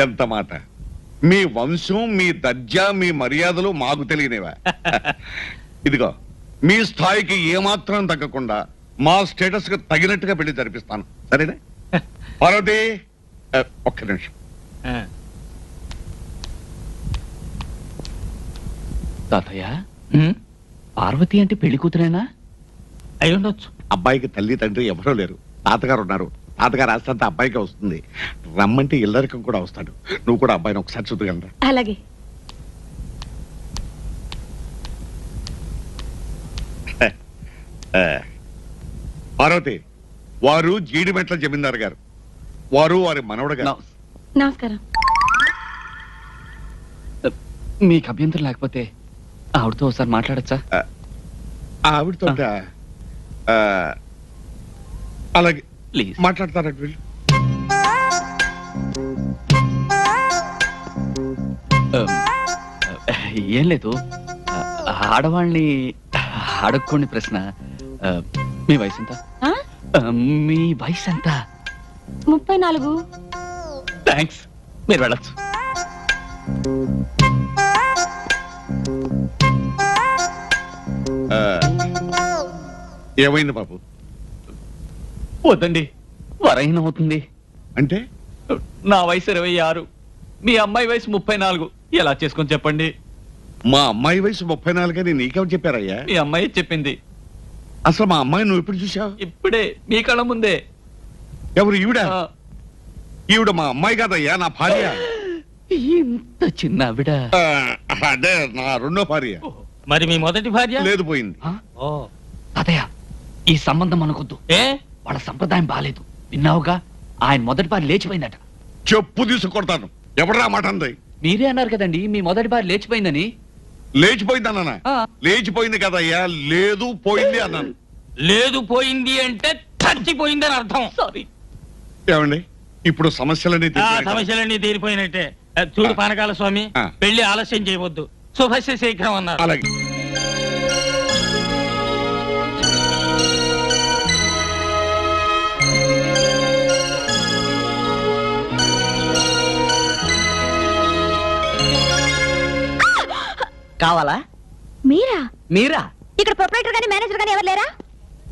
ఎంత మాట! మీ వంశం, మీ దర్జా, మీ మర్యాదలు మాకు తెలియనివా? ఇదిగో, మీ స్థాయికి ఏమాత్రం తగ్గకుండా మా స్టేటస్ కు తగినట్టుగా పెళ్లి జరిపిస్తాను, సరేనా? పార్వతి, ఒక్క నిమిషం. తాతయ్య, పార్వతి అంటే పెళ్లి కూతురేనా? అయి ఉండొచ్చు. అబ్బాయికి తల్లి తండ్రి ఎవరో లేరు, తాతగారు ఉన్నారు. తాతగారు ఆస్తంతా అబ్బాయికి వస్తుంది. రమ్మంటే ఇల్లరికం కూడా వస్తాడు. నువ్వు కూడా అబ్బాయిని ఒకసారి చూడగలరా? అలాగే. పార్వతి, వారు జీడిమెట్ల జమీందారు గారు, వారు వారి మనవడు గారు. నమస్కారం. మీకు అభ్యంతరం లేకపోతే ఆవిడతో ఒకసారి మాట్లాడచ్చా? ఆవిడతో అలాగే ప్లీజ్ మాట్లాడతారంట వీళ్ళు. ఏం లేదు, ఆడవాళ్ళని అడుక్కోండి ప్రశ్న. మీ వయసు ఎంత? మీ వయసు ఎంత? 34. థ్యాంక్స్, మీరు వెళ్ళచ్చు. ఏమైంది బాబు? వద్దండి, వరహీనం అవుతుంది. అంటే నా వయసు 26, మీ అమ్మాయి వయసు 34. ఎలా చేసుకొని చెప్పండి? మా అమ్మాయి వయసు 34 అని నీకెవరు చెప్పారయ్యా? మీ అమ్మాయి చెప్పింది. అసలు మా అమ్మాయి నువ్వు ఎప్పుడు చూసావు? ఇప్పుడే మీ కళ్ళ ముందే. ఎవరు ఈవిడ? ఈవిడ మా అమ్మాయి కాదయ్యా, నా భార్య. ఇంత చిన్న ఆవిడ? అదే నా రెండో భార్య. మరి మీ మొదటి భార్య? లేదు, పోయింది. తాతయ్య, ఈ సంబంధం అనుకొద్దు. వాళ్ళ సంప్రదాయం బాలేదు. విన్నావుగా, ఆయన మొదటి భార్య లేచిపోయిందట. చెప్పు తీసుకొడతాను. ఎవడరా మాట అంది? మీరే అన్నారు కదండి మీ మొదటి భార్య లేచిపోయిందని. లేచిపోయిందన్నా? లేచిపోయింది కదయ్యా, లేదు పోయింది అన్నాను. లేదు పోయింది అంటే చచ్చిపోయిందని అర్థం. సారీ. ఏమండి, ఇప్పుడు సమస్యలన్నీ సమస్యలన్నీ తీరిపోయినట్టే. చూడు పానకాల స్వామి, పెళ్లి ఆలస్యం చేయవద్దు, శుభస్య శీఘ్రం అన్నారు. అలాగే. కావాలా? మీరా? ఇక్కడ ప్రొపరేటర్ గాని మేనేజర్ గాని ఎవరు లేరా?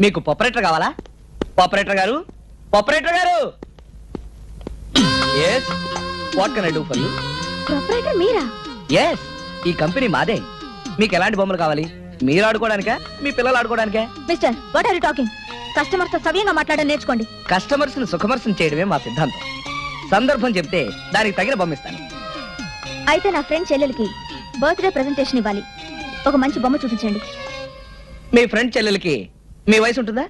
మీకు పొపరేటర్ కావాలా? పొపరేటర్ గారు, పొపరేటర్ గారు. yes what can I do for you? Proprietor మీరా? yes ఈ కంపెనీ మాదే. మీకు ఎలాంటి బొమ్మలు కావాలి? మీరు ఆడుకోవడానికా, మీ పిల్లలు ఆడుకోవడానికా? Mister, what are you talking? Customers తో సవ్యంగా మాట్లాడడం నేర్చుకోండి. కస్టమర్స్ ని సుఖమర్శం చేయడమే మా సిద్ధాంతం. సందర్భం చెప్తే దానికి తగిన బొమ్మ ఇస్తాను. అయితే నా ఫ్రెండ్ చెల్లెలకి బర్త్డే ప్రెజెంటేషన్ ఇవ్వాలి. ఒక మంచి బొమ్మ చూపించండి. మీ ఫ్రెండ్ చెల్లెలకి మీ వయసు ఉంటుందా?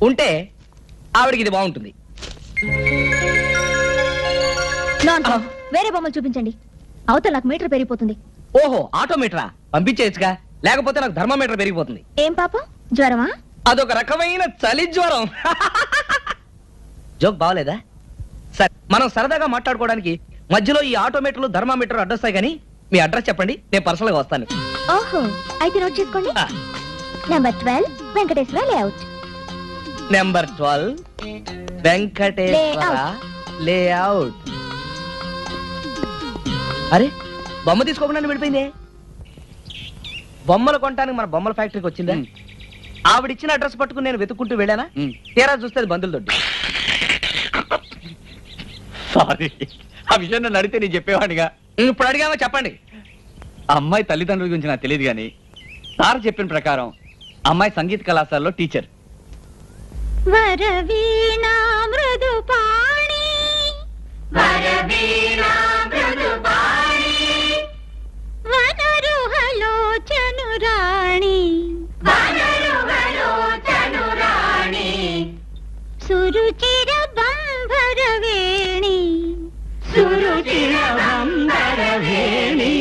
ఉంటే ఆవిడకి ఇది బాగుంటుంది. వేరే బొమ్మలు చూపించండి. అవతల నాకు మీటర్ పెరిగిపోతుంది. ఓహో, ఆటోమీటరా? పంపించేయచ్చుగా, లేకపోతే నాకు థర్మామీటర్ పెరిగిపోతుంది. ఏం పాపం, జ్వరమా? అదొక రకమైన చలి జ్వరం. జోక్ బాగలేదా? సరే, మనం సరదాగా మాట్లాడుకోవడానికి మధ్యలో ఈ ఆటోమీటర్లు థర్మామీటర్ అడ్రస్తాయి, కానీ మీ అడ్రస్ చెప్పండి, నేను పర్సనల్ గా వస్తాను. ఓహో, అయితే నోట్ చేసుకోండి. Number 12 Venkateswara layout. Number 12 Venkateswara layout. అరే, బొమ్మ తీసుకోకుండా వెళ్ళిపోయిందే. బొమ్మలు కొనడానికి మన బొమ్మల ఫ్యాక్టరీకి వచ్చిందా? ఆవిడిచ్చిన అడ్రస్ పట్టుకుని నేను వెతుక్కుంటూ వెళ్ళానా? తీరా చూస్తే అది బంధువుల దొడ్డి. సారీ, ఆ విషయం నన్ను అడిగితే నేను చెప్పేవాడిగా. ఇప్పుడు అడిగామో చెప్పండి. అమ్మాయి తల్లిదండ్రుల గురించి నాకు తెలియదు, కానీ సార్ చెప్పిన ప్రకారం అమ్మాయి సంగీత కళాశాలలో టీచర్. వరవీణా మృదుపాణి, వరవీణా మృదుపాణి, వనరుహలోచనురాణి, వనరుహలోచనురాణి, సురుచిర బంభరవేణి, సురుచిర బంభరవేణి.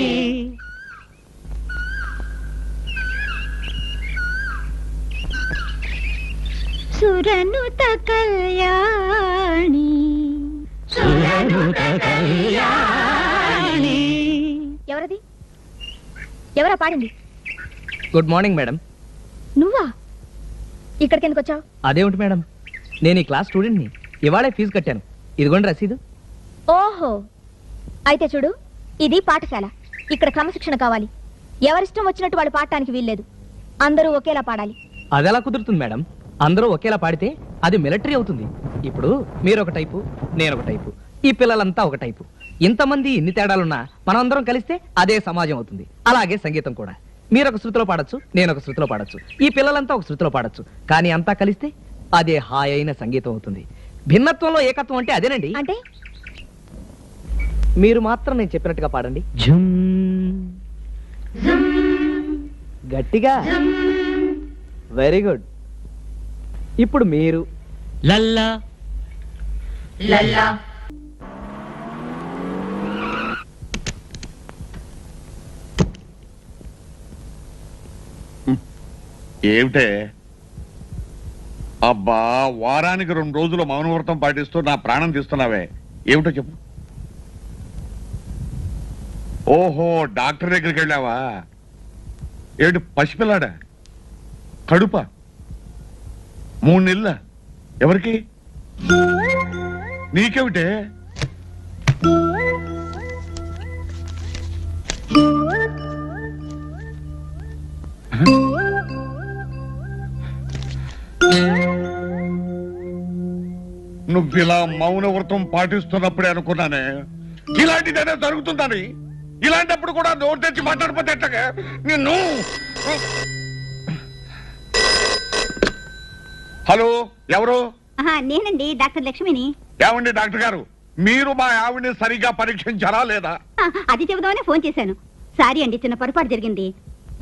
సురనుత కళ్యాణి, సురనుత కళ్యాణి. ఎవరది? ఎవరా పాడింది? Good morning madam. నువ్వా? ఇక్కడికి ఎందుకు వచ్చావు? అదేమిటి మేడం, నేను ఈ క్లాస్ స్టూడెంట్ని. ఇవాళే ఫీజు కట్టాను. ఇదిగోండి రసీదు. ఓహో, అయితే చూడు, ఇది పాఠశాల. ఇక్కడ క్రమశిక్షణ కావాలి. ఎవరిష్టం వచ్చినట్టు వాళ్ళు పాడటానికి వీల్లేదు. అందరూ ఒకేలా పాడాలి. అదెలా కుదురుతుంది మేడం? అందరూ ఒకేలా పాడితే అది మిలిటరీ అవుతుంది. ఇప్పుడు మీరు ఒక టైపు, నేను ఒక టైపు, ఈ పిల్లలంతా ఒక టైపు. ఇంతమంది ఇన్ని తేడాలున్నా మనం అందరం కలిస్తే అదే సమాజం అవుతుంది. అలాగే సంగీతం కూడా. మీరు ఒక శృతిలో పాడొచ్చు, నేను ఒక శృతిలో పాడొచ్చు, ఈ పిల్లలంతా ఒక శృతిలో పాడొచ్చు, కానీ అంతా కలిస్తే అదే హాయైన సంగీతం అవుతుంది. భిన్నత్వంలో ఏకత్వం అంటే అదేనండి. అంటే మీరు మాత్రం నేను చెప్పినట్టుగా పాడండి. గట్టిగా. Very good. ఇప్పుడు మీరు లల్లా లల్లా. ఏమిటే అబ్బా, వారానికి 2 రోజులు మౌనవ్రతం పాటిస్తూ నా ప్రాణం తీస్తున్నావే, ఏమిటో చెప్పు. ఓహో, డాక్టర్ దగ్గరికి వెళ్ళావా? ఏమిటి పసిపిల్లాడా? కడుప 3 నెలల? ఎవరికి? నీకేమిటే? నువ్వు ఇలా మౌన వ్రతం పాటిస్తున్నప్పుడే అనుకున్నానే ఇలాంటిదైనా జరుగుతుందని. ఇలాంటప్పుడు కూడా నోరు తెచ్చి మాట్లాడిపోతే ఎట్లాగా నిన్ను. హలో, ఎవరు? నేనండి డాక్టర్ లక్ష్మిని. ఏమండి డాక్టర్ గారు, మీరు మా ఆవిడని సరిగ్గా పరీక్షించారా లేదా? అది చెబుదామని ఫోన్ చేశాను. సారీ అండి, చిన్న పొరపాటు జరిగింది.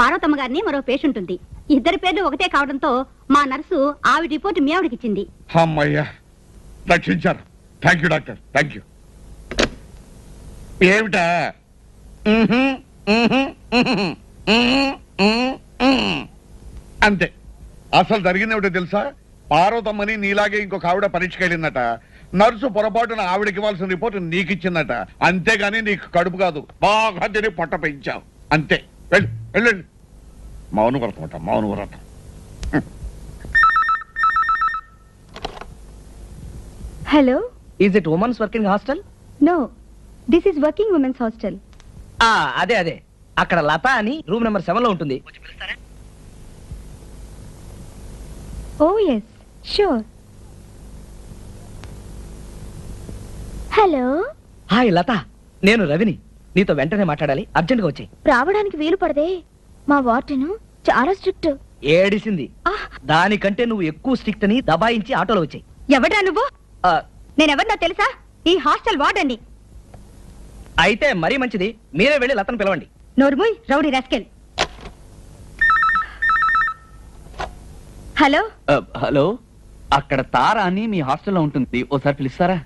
పార్వతమ్మ గారిని మరో పేషెంట్ ఉంది. ఇద్దరి పేర్లు ఒకటే కావడంతో మా నర్సు ఆవిడ రిపోర్ట్ మీ ఆవిడకి ఇచ్చింది. అమ్మయ్యా, రక్షించారు. Thank you doctor, thank you. ఏమిటా? అంతే. అసలు జరిగింది ఏమిటో తెలుసా? పార్వతమ్మని నీలాగే ఇంకొక ఆవిడ పరీక్షకి వెళ్ళిందట. నర్సు పొరపాటున ఆవిడకి ఇవ్వాల్సిన రిపోర్ట్ నీకు ఇచ్చిందట. అంతేగాని నీకు కడుపు కాదు, బాగా తిని పొట్ట పెంచావు. అంతే. వెళ్ళి వెళ్ళండి. మౌన వ్రతం అంట, మౌన వ్రతం. Hello, is it women's working hostel? No, this is working women's hostel. అదే అదే, అక్కడ లత అని రూమ్ నెంబర్ 7 లో ఉంటుంది. ఓ ఎస్, షూర్. హలో. హాయ్ లత, నేను రవిని. నీతో వెంటనే మాట్లాడాలి, అర్జెంట్ గా వచ్చాయి. రావడానికి వీలు పడదే, మా వార్డెన్ చాలా స్ట్రిక్ట్. ఏడిసింది. దానికంటే నువ్వు ఎక్కువ స్ట్రిక్ట్ అని దబాయించి ఆటోలో వచ్చాయి. ఎవడ్రా నువ్వు? నేనెవరినో తెలుసా? ఈ హాస్టల్ వార్డెన్ని. అయితే మరీ మంచిది, మీరే వెళ్ళి లతను పిలవండి. నోర్ముయ్, రౌడీ రాస్కెల్. హలో. హలో, అక్కడ తార అని మీ హాస్టల్లో ఉంటుంది, ఓసారి పిలుస్తారా?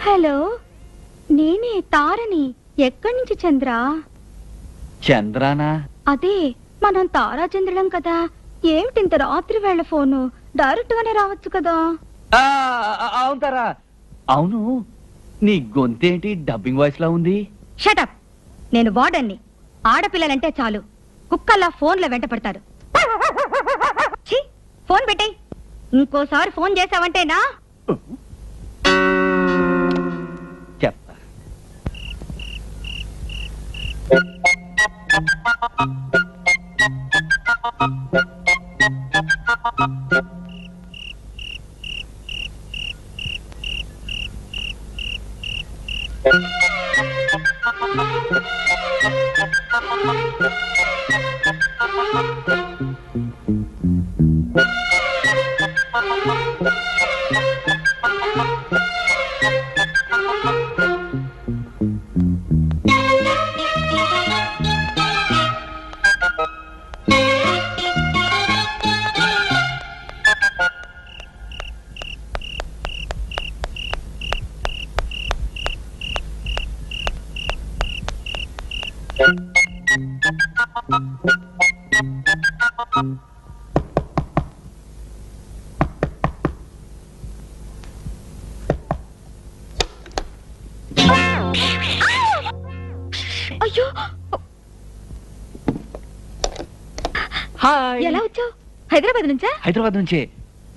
హలో, నేనే తారని. ఎక్కడి నుంచి చంద్ర? చంద్రానా? అదే, మనం తారాచంద్రులం కదా. ఏమిటింత రాత్రి వేళ ఫోను? డైరెక్ట్ గానే రావచ్చు కదా. అవును తారా. అవును, నీ గొంతేంటి డబ్బింగ్ వాయిస్ లా ఉంది? షటప్. నేను వార్డన్ని. ఆడపిల్లలంటే చాలు కుక్కల్లా ఫోన్లో వెంట పడతారు. ఛీ, ఫోన్ పెట్టేయ్. ఇంకోసారి ఫోన్ చేసావంటేనా? చెప్తా. అయ్యో, హాయ్. ఎలా వచ్చావు? హైదరాబాద్ నుంచా? హైదరాబాద్ నుంచే.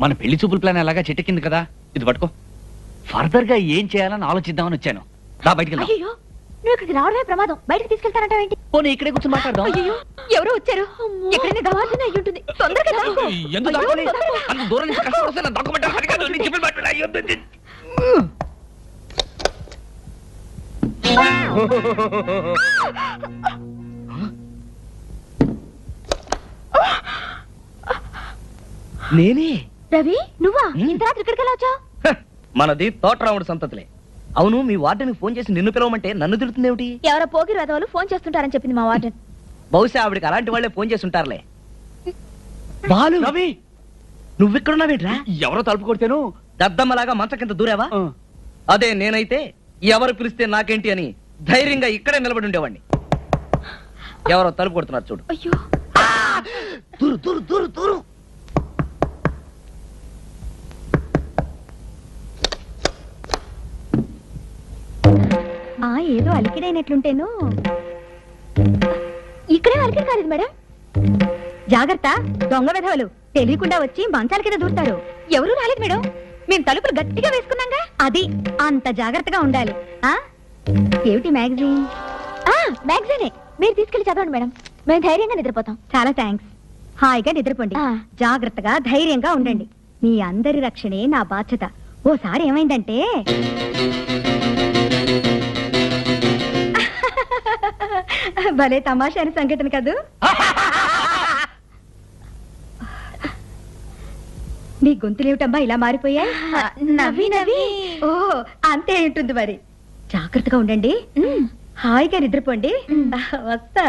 మన పెళ్లి చూపుల ప్లాన్ ఎలాగా చెట్టెక్కింది కదా, ఇది పట్టుకో. ఫర్దర్ గా ఏం చేయాలని ఆలోచిద్దామని వచ్చాను. రా బయటికి వెళ్దాం. అయ్యో, నువ్వు ఇక్కడికి రావడమే ప్రమాదం. బయటకు తీసుకెళ్తానంటావేంటి? పోనీ ఇక్కడే కూర్చొని మాట్లాడదాం. అయ్యో, ఎవరో వచ్చారు. ఎక్కడైనా దవాఖాన అయి ఉంటుంది. తొందరగా దాక్కో. ఎందుకు అయ్యో, దాక్కోని? తొందరగా. అంత దూరం నుంచి కష్టపడొస్తే నా దాక్కోమంటారు. అది కాదు, నీ చెప్పులు పట్టుకుని అయ్యో. నేనే. రవి, నువ్వా? ఇంత రాత్రి ఇక్కడికి ఎలా వచ్చావు? మనది తోటరాముడు సంతతిలే. అవును, మీ వార్డెన్కి ఫోన్ చేసి నిన్ను పిలవమంటే నన్ను తిడుతుందేమిటి? ఎవరో పోకిరి రథవాళ్ళు ఫోన్ చేస్తుంటారని చెప్పింది మా వార్డెన్. బహుశా ఆవిడకి అలాంటి వాళ్ళే ఫోన్ చేసి ఉంటారులే. బాలు, రవి, నువ్వెక్కడున్నావేంట్రా? ఎవరో తలుపు కొడితేను దద్దమ్మలాగా మంచం కింద దూరావా? అదే నేనైతే ఎవరు పిలిస్తే నాకేంటి అని ధైర్యంగా ఇక్కడే నిలబడి ఉండేవాడిని. ఎవరో తలుపు కొడుతున్నారు చూడు. అయ్యో, దూరు దూరు దూరు దూరు. ఏదో అలికిడైనట్లుంటేను. ఇక్కడే అలికిడి కాలేదు మేడం. జాగ్రత్త, దొంగ వెధవలు తెలియకుండా వచ్చి మంచాల కింద దూరుతారు. ఎవరూ రాలేదు మేడం, మేము తలుపులు గట్టిగా వేసుకున్నాగా. అది అంత జాగ్రత్తగా ఉండాలి. ఏమిటి మ్యాగజైన్? మ్యాగజైనే. మీరు తీసుకెళ్లి చదవండి మేడం, మేము ధైర్యంగా నిద్రపోతాం. చాలా థ్యాంక్స్. హాయిగా నిద్రపోండి. జాగ్రత్తగా ధైర్యంగా ఉండండి. మీ అందరి రక్షణే నా బాధ్యత. ఓసారి ఏమైందంటే భలే తమాషా అని సంఘటన కదూ. నీ గొంతులేమిటమ్మా ఇలా మారిపోయా? నవ్వి నవ్వి. ఓ అంతే ఉంటుంది మరి. జాగ్రత్తగా ఉండండి, హాయిగా నిద్రపోండి. వస్తా.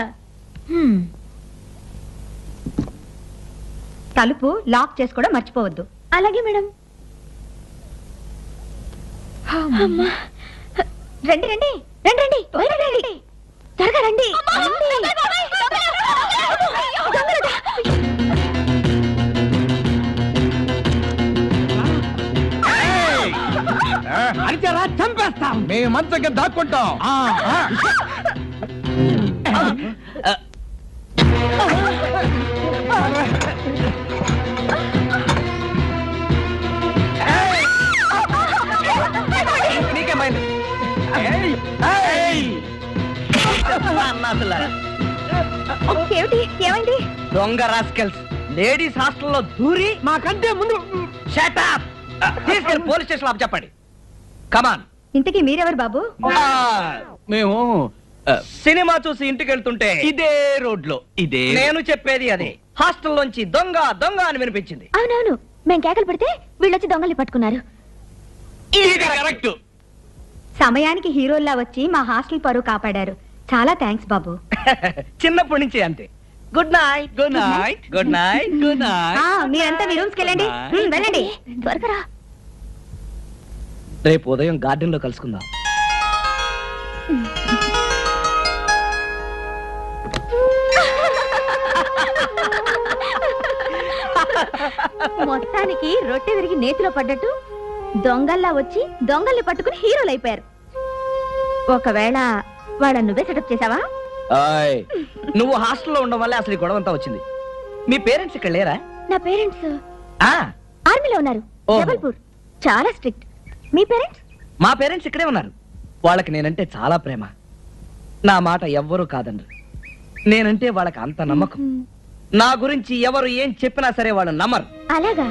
తలుపు లాక్ చేసుకోవడం మర్చిపోవద్దు. అలాగే మేడం. రండి రండి రండి రండి రండి, త్వరగా రండి. అరిచారా చంపేస్తాం. మేము మంచంగా దాక్కుంటాం. ఏమిటి ఏమైంది? దొంగ రాస్కెల్స్ లేడీస్ హాస్టల్లో దూరి మాకంటే ముందు షట్ అప్ తీసుకెళ్ళి పోలీస్ స్టేషన్ లో చెప్పండి. కమాన్. ఇంతకీ మీరెవరు బాబు? మేము సినిమా చూసి ఇంటికి వెళ్తుంటే ఇదే రోడ్ లో ఇదే నేను చెప్పేది అదే. హాస్టల్ నుంచి దొంగ దొంగ అని వినిపించింది. అవునవును, మేం కేకలు పెడితే వీళ్ళొచ్చి దొంగల్ని పట్టుకున్నారు. ఇది కరెక్ట్. సమయానికి హీరోల్లా వచ్చి మా హాస్టల్ పరువు కాపాడారు. చాలా థ్యాంక్స్ బాబు. చిన్నప్పటి నుంచి అంతే. Good night. Good night. Good night. Good night. మీరంతా మీ రూమ్స్కి వెళ్ళండి. వెళ్ళండి త్వరగా రా. రేపు ఉదయం గార్డెన్ లో కలుసుకుందాం. మొత్తానికి రొట్టె విరిగి నేతిలో పడ్డట్టు దొంగల్లా వచ్చి దొంగల్ని పట్టుకుని హీరోలు అయిపోయారు. ఒకవేళ వాళ్ళ నువ్వే సెటప్ చేసావా? నువ్వు హాస్టల్లో ఉండడం వల్ల అసలు ఈ గొడవ అంతా వచ్చింది. మీ పేరెంట్స్ ఇక్కడ లేరా? నా పేరెంట్స్ ఆ ఆర్మీలో ఉన్నారు, ఓహో. జబల్పూర్. చాలా స్ట్రిక్ట్. మీ పేరెంట్స్? మా పేరెంట్స్ ఇక్కడే ఉన్నారు. వాళ్ళకి నేనంటే చాలా ప్రేమ. నా మాట ఎవ్వరూ కాదండి. నేనంటే వాళ్ళకి అంత నమ్మకం. నా గురించి ఎవరు ఏం చెప్పినా సరే వాళ్ళు నమ్మరు. అలాగా?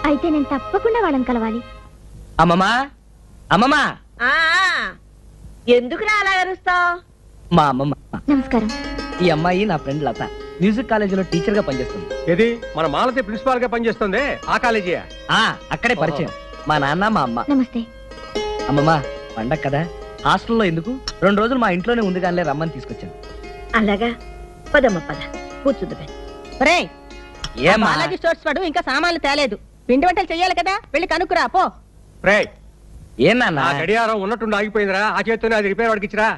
అయితే నేను తప్పకుండా వాళ్ళని కలవాలి. అమ్మమ్మా అమ్మమ్మా. ఎందుకు అలా అరుస్తావు? మా అమ్మమ్మ. నమస్కారం. ఈ అమ్మాయి నా ఫ్రెండ్ లత. మ్యూజిక్ కాలేజీలో టీచర్ గా పనిచేస్తుంది. ఏది మన మాలతి ప్రిన్సిపాల్ గా పనిచేస్తుంది ఆ కాలేజీ? అక్కడే పరిచయం. మా నాన్న మా అమ్మ. నమస్తే. అమ్మమ్మా పండగ కదా, హాస్టల్లో ఎందుకు 2 రోజులు మా ఇంట్లోనే ఉంది కానీ రమ్మని తీసుకొచ్చాను. అలాగా? పదమ్మ పద, కూర్చుంది. ఏమా స్టోర్స్ వాడు ఇంకా సామాన్లు తేలేదు. పిండి వంటలు చెయ్యాలి కదా, వెళ్ళి కనుక్కురా పో. రే ఏం నాన్న? ఆ గడియారం ఉన్నట్టుండి ఆగిపోయిందిరా, ఆ చేత్తోనే అది రిపేర్ వాడికి ఇచ్చిరా.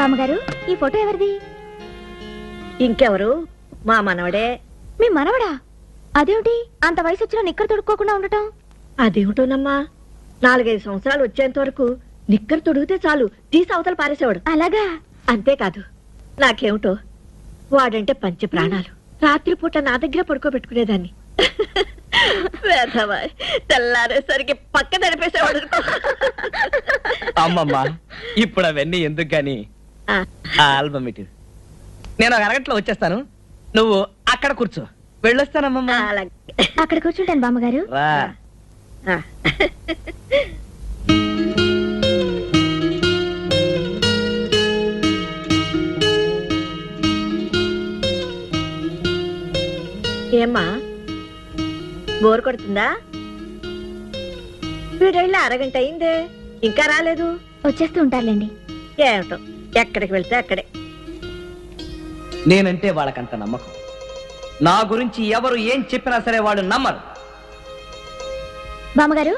బామ్మగారు, ఈ ఫోటో ఎవరిది? ఇంకెవరు? మా మనవడే. మీ మనవడా? అదేమిటి అంత వయసు వచ్చినా నిక్కరు తొడుక్కోకుండా ఉండటం? అదేమిటోనమ్మా, 4-5 సంవత్సరాలు వచ్చేంత వరకు నిక్కరు తొడిగితే చాలు తీసి అవతల పారేసేవాడు. అలాగా? అంతేకాదు, నాకేమిటో వాడంటే పంచ ప్రాణాలు. రాత్రిపూట నా దగ్గర పడుకోబెట్టుకునేదాన్ని. తెల్లారేసరికి పక్క నడిపేసేవాడు. అమ్మమ్మ ఇప్పుడు అవన్నీ ఎందుకు గాని ఆల్బమ్ ఇటు. నేను 1 అరగంటలో వచ్చేస్తాను, నువ్వు అక్కడ కూర్చో. వెళ్ళొస్తానమ్మమ్మ. అక్కడ కూర్చుంటాను బామ్మగారు. రా. ఏమ్మా బోర్ కొడుతుందా? వీడెళ్ళి 1 అరగంట అయిందే, ఇంకా రాలేదు. వచ్చేస్తూ ఉంటారులేండి. ఏమిటో ఎక్కడికి వెళ్తే అక్కడే. నేనంటే వాళ్ళకంత నమ్మకం. నా గురించి ఎవరు ఏం చెప్పినా సరే వాళ్ళు నమ్మరు. బామ్మగారు,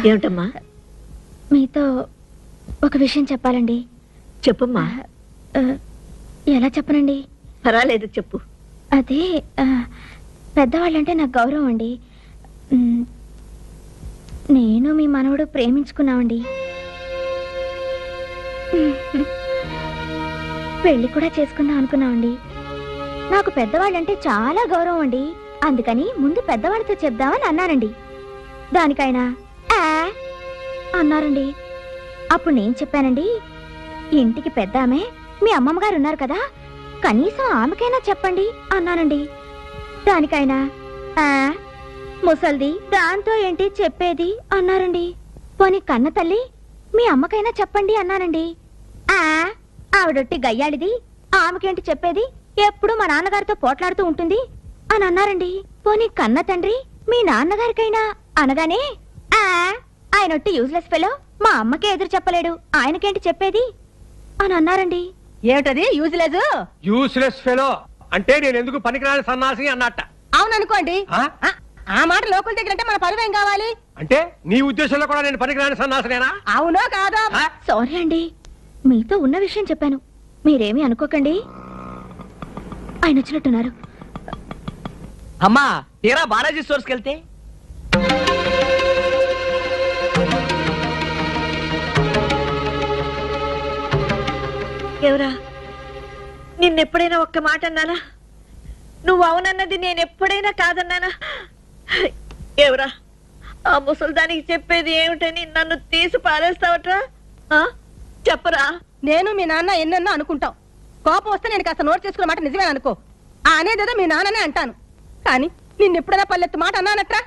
ఏమిటమ్మా? మీతో ఒక విషయం చెప్పాలండి. చెప్పమ్మా. ఎలా చెప్పనండి? పర్వాలేదు చెప్పు. అదే పెద్దవాళ్ళంటే నాకు గౌరవం అండి. నేను మీ మనవడు ప్రేమించుకున్నామండి. పెళ్లి కూడా చేసుకుందాం అనుకున్నామండి. నాకు పెద్దవాళ్ళంటే చాలా గౌరవం అండి. అందుకని ముందు పెద్దవాళ్ళతో చెప్దామని అన్నానండి. దానికైనా అన్నారండి. అప్పుడు నేను చెప్పానండి, ఇంటికి పెద్ద ఆమె మీ అమ్మమ్మ గారు ఉన్నారు కదా, కనీసం ఆమెకైనా చెప్పండి అన్నానండి. దానికైనా ముసల్ది దాంతో ఏంటి చెప్పేది అన్నారండి. పోనీ కన్న తల్లి మీ అమ్మకైనా చెప్పండి అన్నానండి. ఆవిడొట్టి గయ్యాళిది, ఆమెకేంటి చెప్పేది, ఎప్పుడు మా నాన్నగారితో పోట్లాడుతూ ఉంటుంది అని అన్నారండి. పోనీ కన్న తండ్రి మీ నాన్నగారికైనా అనగానే ఆయనొట్టి యూజ్లెస్ ఫెలో, మా అమ్మకే ఎదురు చెప్పలేడు, ఆయనకేంటి చెప్పేది అని అన్నారండి. ఏమిటది యూజ్లెస్? యూస్లెస్ ఫెలో అంటే నేను ఎందుకు పనికిరాని సన్నాసి అన్నట్ట. అవుననుకోండి. ఆ మాట లోకల్ దగ్గర అంటే మన పరువు ఏం కావాలి? అంటే నీ ఉద్దేశంలో కూడా నేను పనికిరాని సన్నాసినేనా? అవునో కాదా? సారీ అండి, మీతో ఉన్న విషయం చెప్పాను, మీరేమీ అనుకోకండి. ఆయన వచ్చినట్టున్నారు. అమ్మా తీరా బాలాజీ స్టోర్స్కి వెళ్తే ఎవరా నిన్నెప్పుడైనా ఒక్క మాట అన్నానా? నువ్వు అవునన్నది నేను ఎప్పుడైనా కాదన్నానా? ఎవరా ఆ ముసల్దానికి చెప్పేది ఏమిటని నన్ను తీసి పారేస్తావట్రా? చెప్పరా. నేను మీ నాన్న ఎన్నెన్నో అనుకుంటాం. కోపం వస్తే నేను కాస్త నోట్ చేసుకున్న మాట నిజమే అనుకో. అనేదేదో మీ నాన్ననే అంటాను, కానీ నిన్నెప్పుడైనా పల్లెత్తు మాట అన్నానట్రా?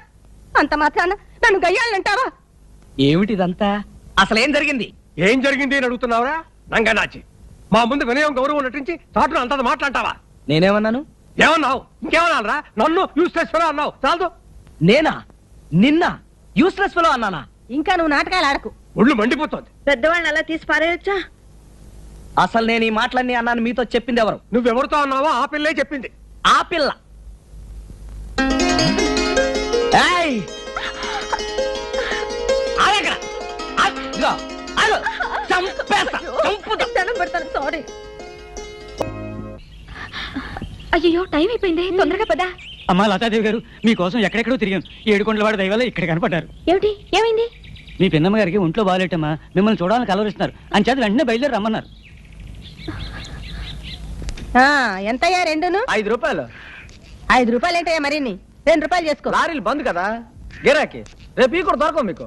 అంత మాత్రాన నన్ను గయ్యాలంటావా? ఏమిటిదంతా? అసలేం జరిగింది? ఏం జరిగింది అని అడుగుతున్నావురా నంగనాచి? మా ముందు వినయం గౌరవం నటించి చాటును అంత మాట్లాంటావా? నేనేమన్నాను? ఏమన్నావు? ఇంకేమన్నారా? నన్ను యూస్లెస్ ఫెలో అన్నావు. చాలు. నేనా? నిన్న యూస్లెస్ ఫెలో అన్నానా? ఇంకా నువ్వు నాటకాలు ఆడకు. ఒళ్ళు మండిపోతుంది. పెద్దవాళ్ళని అలా తీసి పారేయొచ్చా? అసలు నేను ఈ మాటలన్నీ అన్నాను మీతో చెప్పింది ఎవరు? నువ్వెవరితో అన్నావో ఆ పిల్లే చెప్పింది. ఆ పిల్ల సారీ. అయ్యో టైం అయిపోయింది, తొందరగా పదా. అమ్మా లతాదేవి గారు, మీకోసం ఎక్కడెక్కడో తిరిగాం. 7 కొండల వాడి దయవల్ల ఇక్కడ కనపడ్డారు. ఏమిటి, ఏమైంది? మీ పిన్నమ్మ గారికి ఒంట్లో బాగాలేటమ్మా, మిమ్మల్ని చూడాలని కలవరిస్తున్నారు. అంచేత వెంటనే బయలుదేరి రమ్మన్నారు. ఎంతయ్యా రెండును? 5 రూపాయలు. 5 రూపాయలు ఏంటయ్యా మరిన్ని? 2 రూపాయలు చేసుకో. లారీలు బంద్ కదా, గిరాకి రేపు ఈ కూడా దొరకవు మీకు.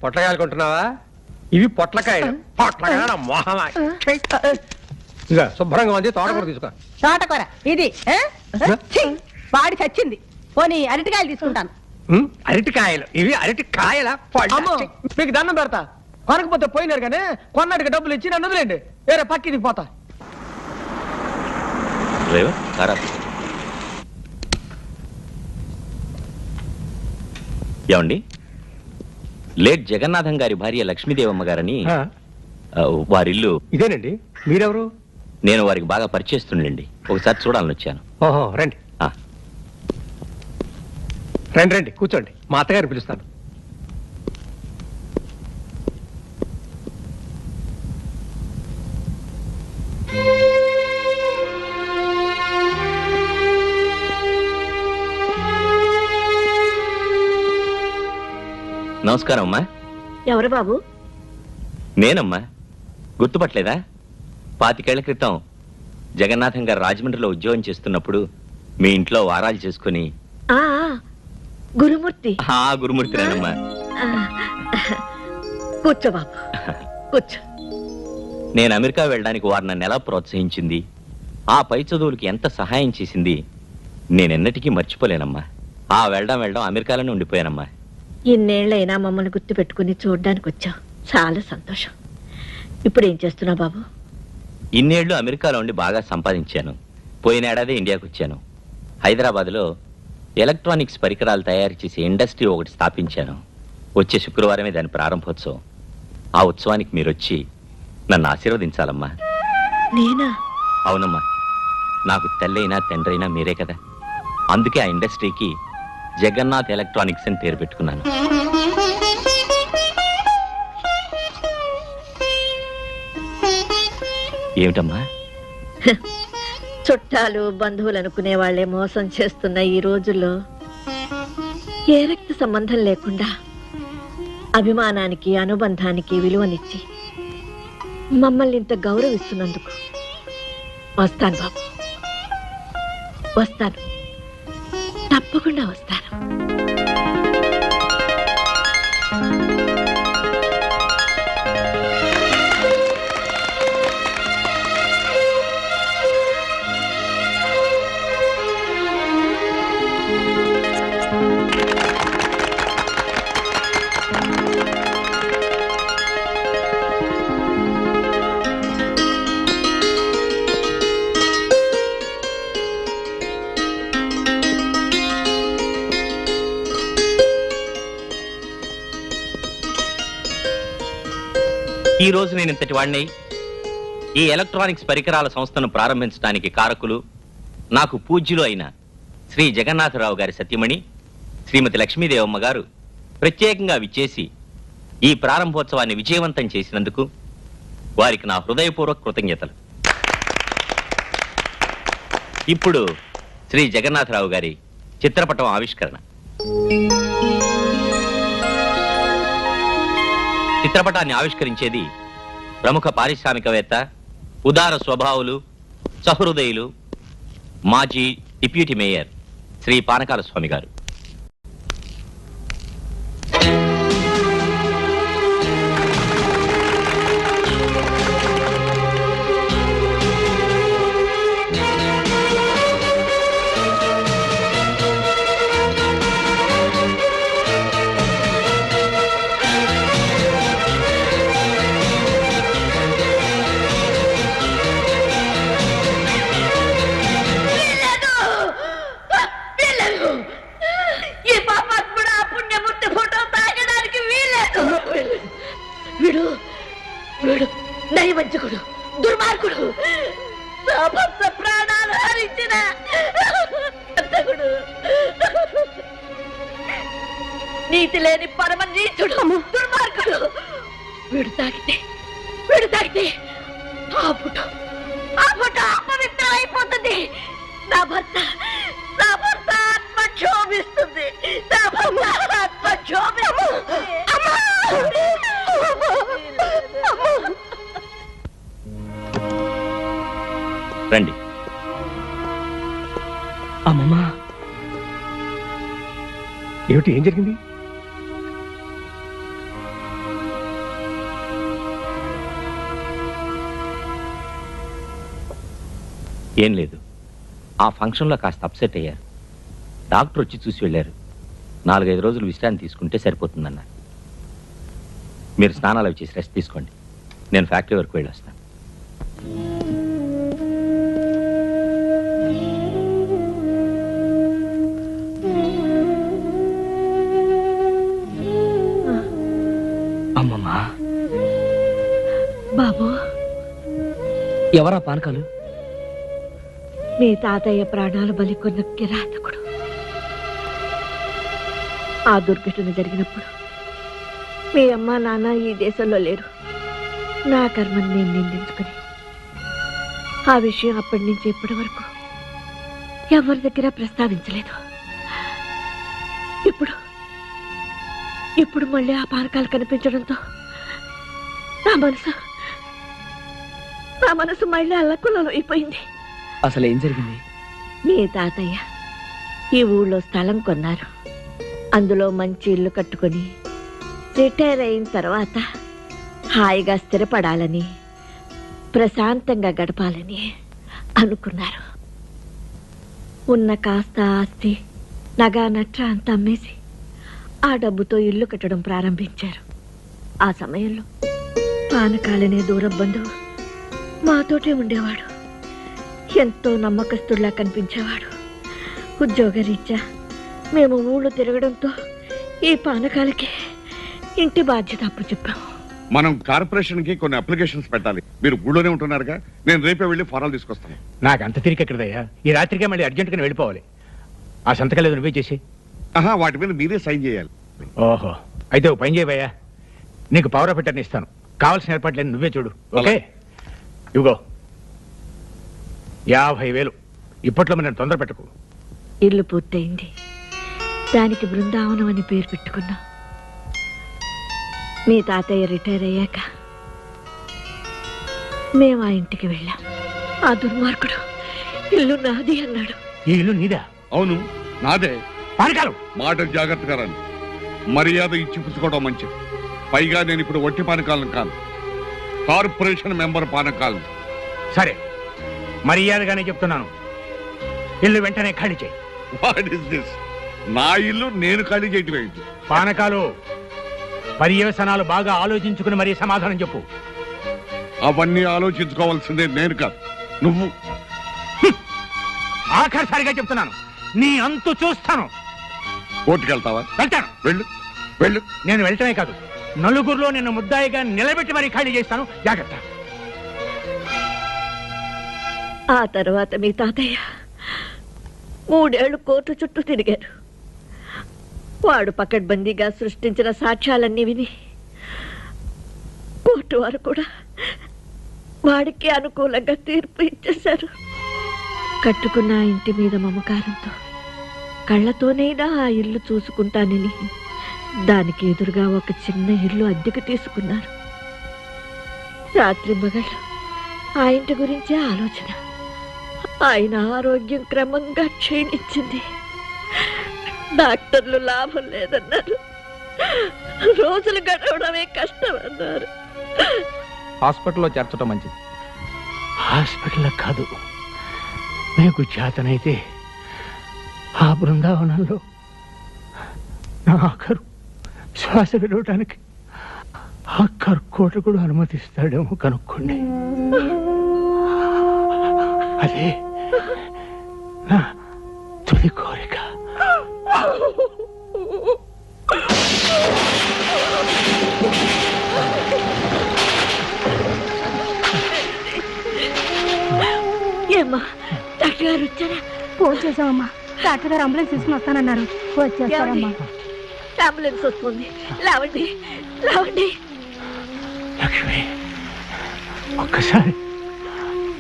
పొట్లకాయలు కొంటున్నావా? ఇవి పొట్లకాయలు. పొట్లకాయ మొహమా. ఇక శుభ్రంగా ఉంది. తోటకూర తీసుకో. తోటకూర ఇది వాడి చచ్చింది. పోనీ అరటికాయలు తీసుకుంటాను. అరటికాయలు ఇవి? అరటి కాయల? మీకు దండం పెడతా, కొనకపోతే పోయినారు కానీ కొన్నాటికి డబ్బులు ఇచ్చి నన్ను వదిలేండి, వేరే పక్కిది పోతా. ఏమండి, లేట్ జగన్నాథం గారి భార్య లక్ష్మీదేవమ్మ గారని, వారిల్లు ఇదేనండి. మీరెవరు? నేను వారికి బాగా పరిచయిస్తుండండి, ఒకసారి చూడాలని వచ్చాను. ఓహో రండి. రండి రండి కూర్చోండి, మా అత్తగారిని పిలుస్తాను. నమస్కారం అమ్మా. ఎవరు బాబు? నేనమ్మా, గుర్తుపట్టలేదా? 25 ఏళ్ల క్రితం జగన్నాథం గారు రాజమండ్రిలో ఉద్యోగం చేస్తున్నప్పుడు మీ ఇంట్లో వారాలు చేసుకుని. గురుమూర్తి. గురుమూర్తినేనమ్మా. కూర్చో బాబు, కూర్చో. నేను అమెరికా వెళ్ళడానికి వారు నన్ను ఎలా ప్రోత్సహించింది, ఆ పై చదువులకి ఎంత సహాయం చేసింది నేనెన్నటికీ మర్చిపోలేనమ్మా. వెళ్ళడం అమెరికాలోనే ఉండిపోయానమ్మా. ఇన్నేళ్లైనా మమ్మల్ని గుర్తు పెట్టుకుని చూడ్డానికి వచ్చావు, చాలా సంతోషం. ఇప్పుడు ఏం చేస్తున్నావు బాబు? ఇన్నేళ్లు అమెరికాలో ఉండి బాగా సంపాదించాను. పోయినేడాది ఇండియాకు వచ్చాను. హైదరాబాద్లో ఎలక్ట్రానిక్స్ పరికరాలు తయారు చేసే ఇండస్ట్రీ ఒకటి స్థాపించాను. వచ్చే శుక్రవారమే దాని ప్రారంభోత్సవం. ఆ ఉత్సవానికి మీరు వచ్చి నన్ను ఆశీర్వదించాలమ్మా. నేనా? అవునమ్మా, నాకు తల్లైనా తండ్రైనా మీరే కదా. అందుకే ఆ ఇండస్ట్రీకి జగన్నాథ్ ఎలక్ట్రానిక్స్ అని పేరు పెట్టుకున్నాను. ఏమిటమ్మా? చుట్టాలు బంధువులు అనుకునే వాళ్లే మోసం చేస్తున్న ఈ రోజుల్లో ఏ రక్త సంబంధం లేకుండా అభిమానానికి అనుబంధానికి విలువనిచ్చి మమ్మల్ని ఇంత గౌరవిస్తున్నందుకు వస్తాను బాబు, వస్తాను, తప్పకుండా వస్తాను. ఈ రోజు నేను ఇంతటి వాడిని ఈ ఎలక్ట్రానిక్స్ పరికరాల సంస్థను ప్రారంభించడానికి కారకులు నాకు పూజ్యులు అయిన శ్రీ జగన్నాథరావు గారి సత్యమణి శ్రీమతి లక్ష్మీదేవమ్మ గారు ప్రత్యేకంగా విచ్చేసి ఈ ప్రారంభోత్సవాన్ని విజయవంతం చేసినందుకు వారికి నా హృదయపూర్వక కృతజ్ఞతలు. ఇప్పుడు శ్రీ జగన్నాథరావు గారి చిత్రపటం ఆవిష్కరణ. చిత్రపటాన్ని ఆవిష్కరించేది ప్రముఖ పారిశ్రామికవేత్త, ఉదార స్వభావులు, సహృదయులు, మాజీ డిప్యూటీ మేయర్ శ్రీ పానకాల స్వామి గారు. నైవంచకుడు, దుర్మార్గుడు, ప్రాణాలు హరించిన నీతి లేని పరమ నీచుడు, దుర్మార్గుడు. వీడు తాగితే ఆ ఫోటో అపవిత్రం అయిపోతుంది. నా భర్త ఆత్మ క్షోభిస్తుంది. రండి. అమ్మమ్మా, ఏమిటి, ఏం జరిగింది? ఏం లేదు, ఆ ఫంక్షన్లో కాస్త అప్సెట్ అయ్యారు. డాక్టర్ వచ్చి చూసి వెళ్ళారు. 4-5 రోజులు విశ్రాంతి తీసుకుంటే సరిపోతుందన్నారు. మీరు స్నానాలు అవి చేసి రెస్ట్ తీసుకోండి. నేను ఫ్యాక్టరీ వరకు వెళ్ళి వస్తాను. అమ్మమ్మా, బాబు, ఎవరా పానకాలు? మీ తాతయ్య ప్రాణాలు బలికొన్న కిరాతకుడు. ఆ దుర్ఘటన జరిగినప్పుడు మీ అమ్మ నాన్న ఈ దేశంలో లేరు. నా కర్మని నేను నిందించుకుని ఆ విషయం అప్పటి నుంచి ఇప్పటి వరకు ఎవరి దగ్గర ప్రస్తావించలేదు. ఇప్పుడు మళ్ళీ ఆ పానకాలు కనిపించడంతో నా మనసు మళ్ళీ అల్లకులలో అయిపోయింది. అసలు ఏం జరిగింది? మీ తాతయ్య ఈ ఊళ్ళో స్థలం కొన్నారు. అందులో మంచి ఇల్లు కట్టుకొని రిటైర్ అయిన తర్వాత హాయిగా స్థిరపడాలని, ప్రశాంతంగా గడపాలని అనుకున్నారు. ఉన్న కాస్త ఆస్తి, నగా నట్ర అంతా అమ్మేసి ఆ డబ్బుతో ఇల్లు కట్టడం ప్రారంభించారు. ఆ సమయంలో పానకాలనే దూరం బంధువు మాతోటే ఉండేవాడు. ఎంతో నమ్మకస్తుడిలా కనిపించేవాడు. ఉద్యోగరీత్యా మేము ఊళ్ళో తిరగడంతో ఈ పానకాలకి ఇంటి బాధ్యత అప్పచెప్పాము. మనం కార్పొరేషన్ కి కొన్ని అప్లికేషన్స్ పెట్టాలి. మీరు ఊళ్ళోనే ఉంటున్నారుగా, నేను రేపే వెళ్ళి ఫారాలు తీసుకొస్తాను. నాకు అంత తిరిగి ఎక్కడదయ్యా, ఈ రాత్రికే మళ్ళీ అర్జెంటుగా వెళ్ళిపోవాలి. ఆ సంతకాలు ఏదో నువ్వే చేసి. వాటి మీద మీరే సైన్ చేయాలి. ఓహో, అయితే ఓ పని చేయవయ్యా, నీకు పవర్ ఆఫ్ అటర్నీ ఇస్తాను. కావాల్సిన ఏర్పాట్లేదు నువ్వే చూడు. ఓకే, ఇవిగో 50,000. ఇప్పట్లో మనం తొందర పెట్టకు. ఇల్లు పూర్తయింది. దానికి బృందావనం అని పేరు పెట్టుకున్నాం. మీ తాతయ్య రిటైర్ అయ్యాక మేము ఆ ఇంటికి వెళ్ళాం. ఆ దుర్మార్గుడు ఇల్లు నాది అన్నాడు. ఈ ఇల్లు నీదా? అవును, నాదే. పానకాలు మాట జాగ్రత్తగా రండి. మర్యాద ఇచ్చి పుచ్చుకోవడం మంచిది. పైగా నేను ఇప్పుడు వట్టి పానకాలను కాదు, కార్పొరేషన్ మెంబర్ పానకాలను. సరే, మర్యాదగానే చెప్తున్నాను, ఇల్లు వెంటనే ఖాళీ చేయి. What is this? నా ఇల్లు నేను ఖాళీ చేయటం ఏంటి? పానకాలు, పర్యవసనాలు బాగా ఆలోచించుకుని మరీ సమాధానం చెప్పు. అవన్నీ ఆలోచించుకోవాల్సిందే నేను కాదు, నువ్వు. ఆఖరిసారిగా చెప్తున్నాను, నీ అంతు చూస్తాను. కోర్టుకెళ్తావా? వెళ్తాను. వెళ్ళు వెళ్ళు. నేను వెళ్ళటమే కాదు, నలుగురిలో నిన్ను ముద్దాయిగా నిలబెట్టి మరీ ఖాళీ చేస్తాను. జాగ్రత్త. ఆ తర్వాత మీ తాతయ్య 3 ఏళ్లు కోర్టు చుట్టూ తిరిగారు. వాడు పకడ్బందీగా సృష్టించిన సాక్ష్యాలన్నీ విని కోర్టు వారు కూడా వాడికి అనుకూలంగా తీర్పు ఇచ్చేశారు. కట్టుకున్న ఆ ఇంటి మీద మమకారంతో కళ్ళతోనైనా ఆ ఇల్లు చూసుకుంటానని దానికి ఎదురుగా ఒక చిన్న ఇల్లు అద్దెకు తీసుకున్నారు. రాత్రి మగళ్ళు ఆ ఇంటి గురించే ఆలోచన. ఆయన ఆరోగ్యం క్రమంగా క్షీణించింది. డాక్టర్లు లాభం లేదన్నారు. రోజులు గడవడమే కష్టం అన్నారు. హాస్పిటల్లో చేర్చడం మంచిది. హాస్పిటల్ కాదు, మీకు చేతనైతే ఆ బృందావనంలో నా ఆఖరు శ్వాస విడవటానికి ఆ కర్కోటకుడు అనుమతిస్తాడేమో కనుక్కోండి. అదే నా తుది కోరిక. ఏమ్మా, డాక్టర్ గారు వచ్చారా? ఫోన్ చేసామమ్మా. డాక్టర్ గారు అంబులెన్స్ తీసుకుని వస్తానన్నారు. వచ్చేస్తారమ్మా. అంబులెన్స్ వస్తుంది. లేవండి లేవండి. లక్ష్మి, ఒక్కసారి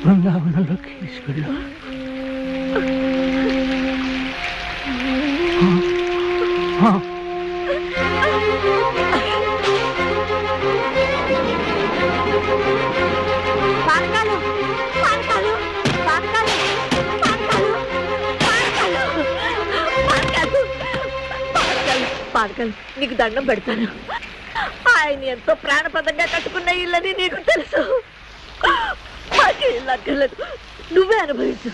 బృందావనంలోకి తీసుకెళ్ళు. పానకాలు పానకాలు పానకాలు పానకాలు పానకాలు పానకాలు పానకాలు పానకాలు నీకు దండం పెడతాను. ఆయన ఎంతో ప్రాణప్రదంగా కట్టుకున్న ఇల్లని నీకు తెలుసు. మాకు ఇల్లు అక్కర్లేదు, నువ్వే అనుభవించు.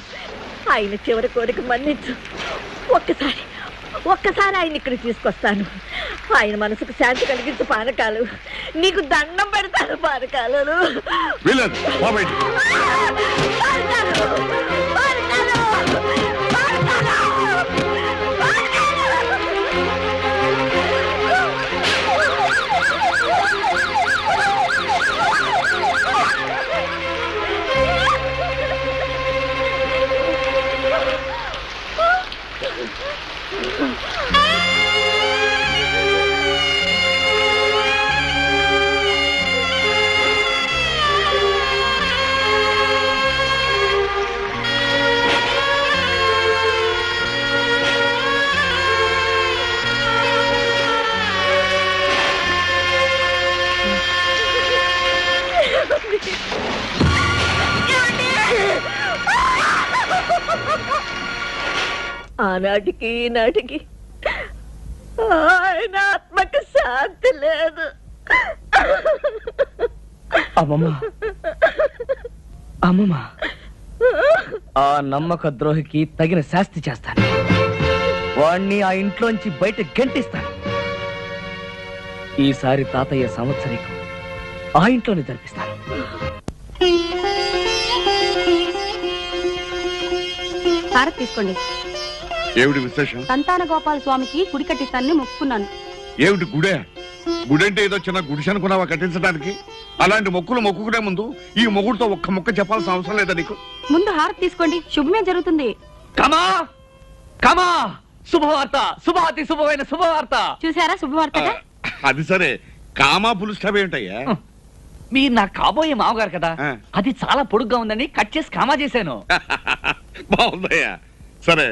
ఆయన చివరి కోరిక మన్నించు. ఒక్కసారి ఆయన ఇక్కడ తీసుకొస్తాను. ఆయన మనసుకు శాంతి కలిగించు పానకాలు. నీకు దండం పెడతాను పానకాలు. ఆనాటికి ఈనాటికి ఆయన ఆత్మకు శాంతి లేదు. అమ్మమ్మ, అమ్మమ్మ, ఆ నమ్మక ద్రోహికి తగిన శాస్తి చేస్తాను. వాణ్ణి ఆ ఇంట్లోంచి బయట గెంటిస్తాను. ఈసారి తాతయ్య సంవత్సరీకం ఆ ఇంట్లోనే జరిపిస్తాను. హారతి తీసుకోండి. ఏమిటి విశేషం? సంతాన గోపాల స్వామికి గుడి కట్టిస్తానని మొక్కుకున్నాను. ఏమిటి గుడే? గుడంటే ఏదో చిన్న గుడిసె అనుకున్నావా కట్టించడానికి? అలాంటి మొక్కులు మొక్కుకునే ముందు ఈ మొగుడుతో ఒక్క మొక్క చెప్పాల్సిన అవసరం లేదా నీకు? ముందు హారతి తీసుకోండి, శుభమే జరుగుతుంది. కమా కమా, శుభవార్త, శుభాతి శుభమైన శుభవార్త. చూసారా శుభవార్తగా? అది సరే, కామా పులుస్తావు ఏంటయ్యా? మీరు నా కాబోయే మామగారు కదా, అది చాలా పొడుగ్గా ఉందని కట్ చేసి కామా చేశాను. బాగుందయ్యా. సరే,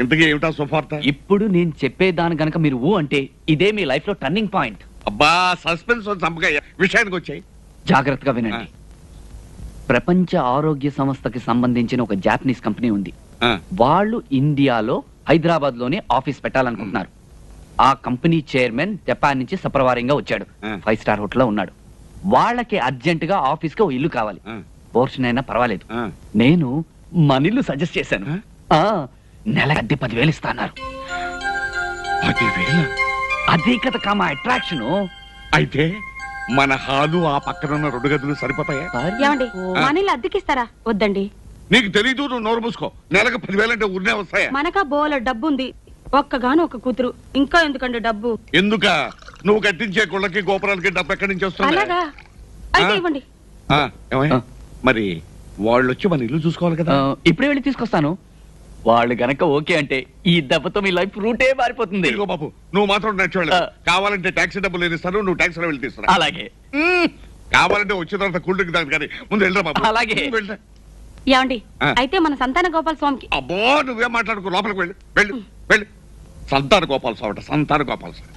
ఇంతకీ ఏమిటా సువార్త? ఇప్పుడు నేను చెప్పేదాని గనక మీరు ఊ అంటే ఇదే మీ లైఫ్ లో టర్నింగ్ పాయింట్. అబ్బా సస్పెన్స్ చంపకయ్యా, విషయానికి వచ్చాయి. జాగ్రత్తగా వినండి. ప్రపంచ ఆరోగ్య సంస్థకి సంబంధించిన ఒక జాపనీస్ కంపెనీ ఉంది. వాళ్ళు ఇండియాలో హైదరాబాద్ లోనే ఆఫీస్ పెట్టాలనుకుంటున్నారు. ఆ కంపెనీ చైర్మన్ జపాన్ నుంచి సపరవారంగా వచ్చాడు. 5 స్టార్ హోటల్ లో ఉన్నాడు. వాళ్ళకి అర్జెంట్ గా ఆఫీస్ కి ఓ ఇల్లు కావాలి. పోర్షన్ అయినా పర్వాలేదు. నేను మన ఇల్లు సజెస్ట్ చేశాను. నెల అద్దె 10,000 ఇస్తాన్నారు. అదే కదా కామా అట్రాక్షన్. అయితే మన హాలు ఆ పక్కన ఉన్న 2 గదులు సరిపోతాయా? ఏమండి మనీళ్ళు అద్దెకిస్తారా? వద్దండి. నీకు తెలీదు, నువ్వు నోరు మూసుకో. నెలకు 10,000 అంటే ఊరినే వస్తాయా? మనకా బోల డబ్బు ఉంది, ఒక్కగాను ఒక కూతురు, ఇంకా ఎందుకండి డబ్బు? ఎందుక? నువ్వు కట్టించే గుళ్ళకి గోపురాలకి డబ్బు ఎక్కడి నుంచి వస్తుంది? అలాగా అయితే ఇవ్వండి. మరి వాళ్ళు వచ్చి మన ఇల్లు చూసుకోవాలి కదా. ఇప్పుడే వెళ్ళి తీసుకొస్తాను. వాళ్ళు గనక ఓకే అంటే ఈ దెబ్బతో మీ లైఫ్ రూటే మారిపోతుంది. ఇదిగో బాబు, నువ్వు మాత్రం నచ్చేవాళ్ళు. కావాలంటే ట్యాక్సీ డబ్బులు నేను ఇస్తాను, నువ్వు ట్యాక్సీలో వెళ్ళి తీసుకురా. అలాగే. కావాలంటే వచ్చిన తర్వాత కూల్ డ్రింక్ తాగు, కానీ ముందు వెళ్ళరా బాబు. అలాగే. ఏమండి అయితే మన సంతాన గోపాల స్వామికి. అబ్బో నువ్వేం మాట్లాడుకో, లోపలికి వెళ్ళు వెళ్ళు వెళ్ళు. సంతాన గోపాల స్వామి, సంతాన గోపాల స్వామి.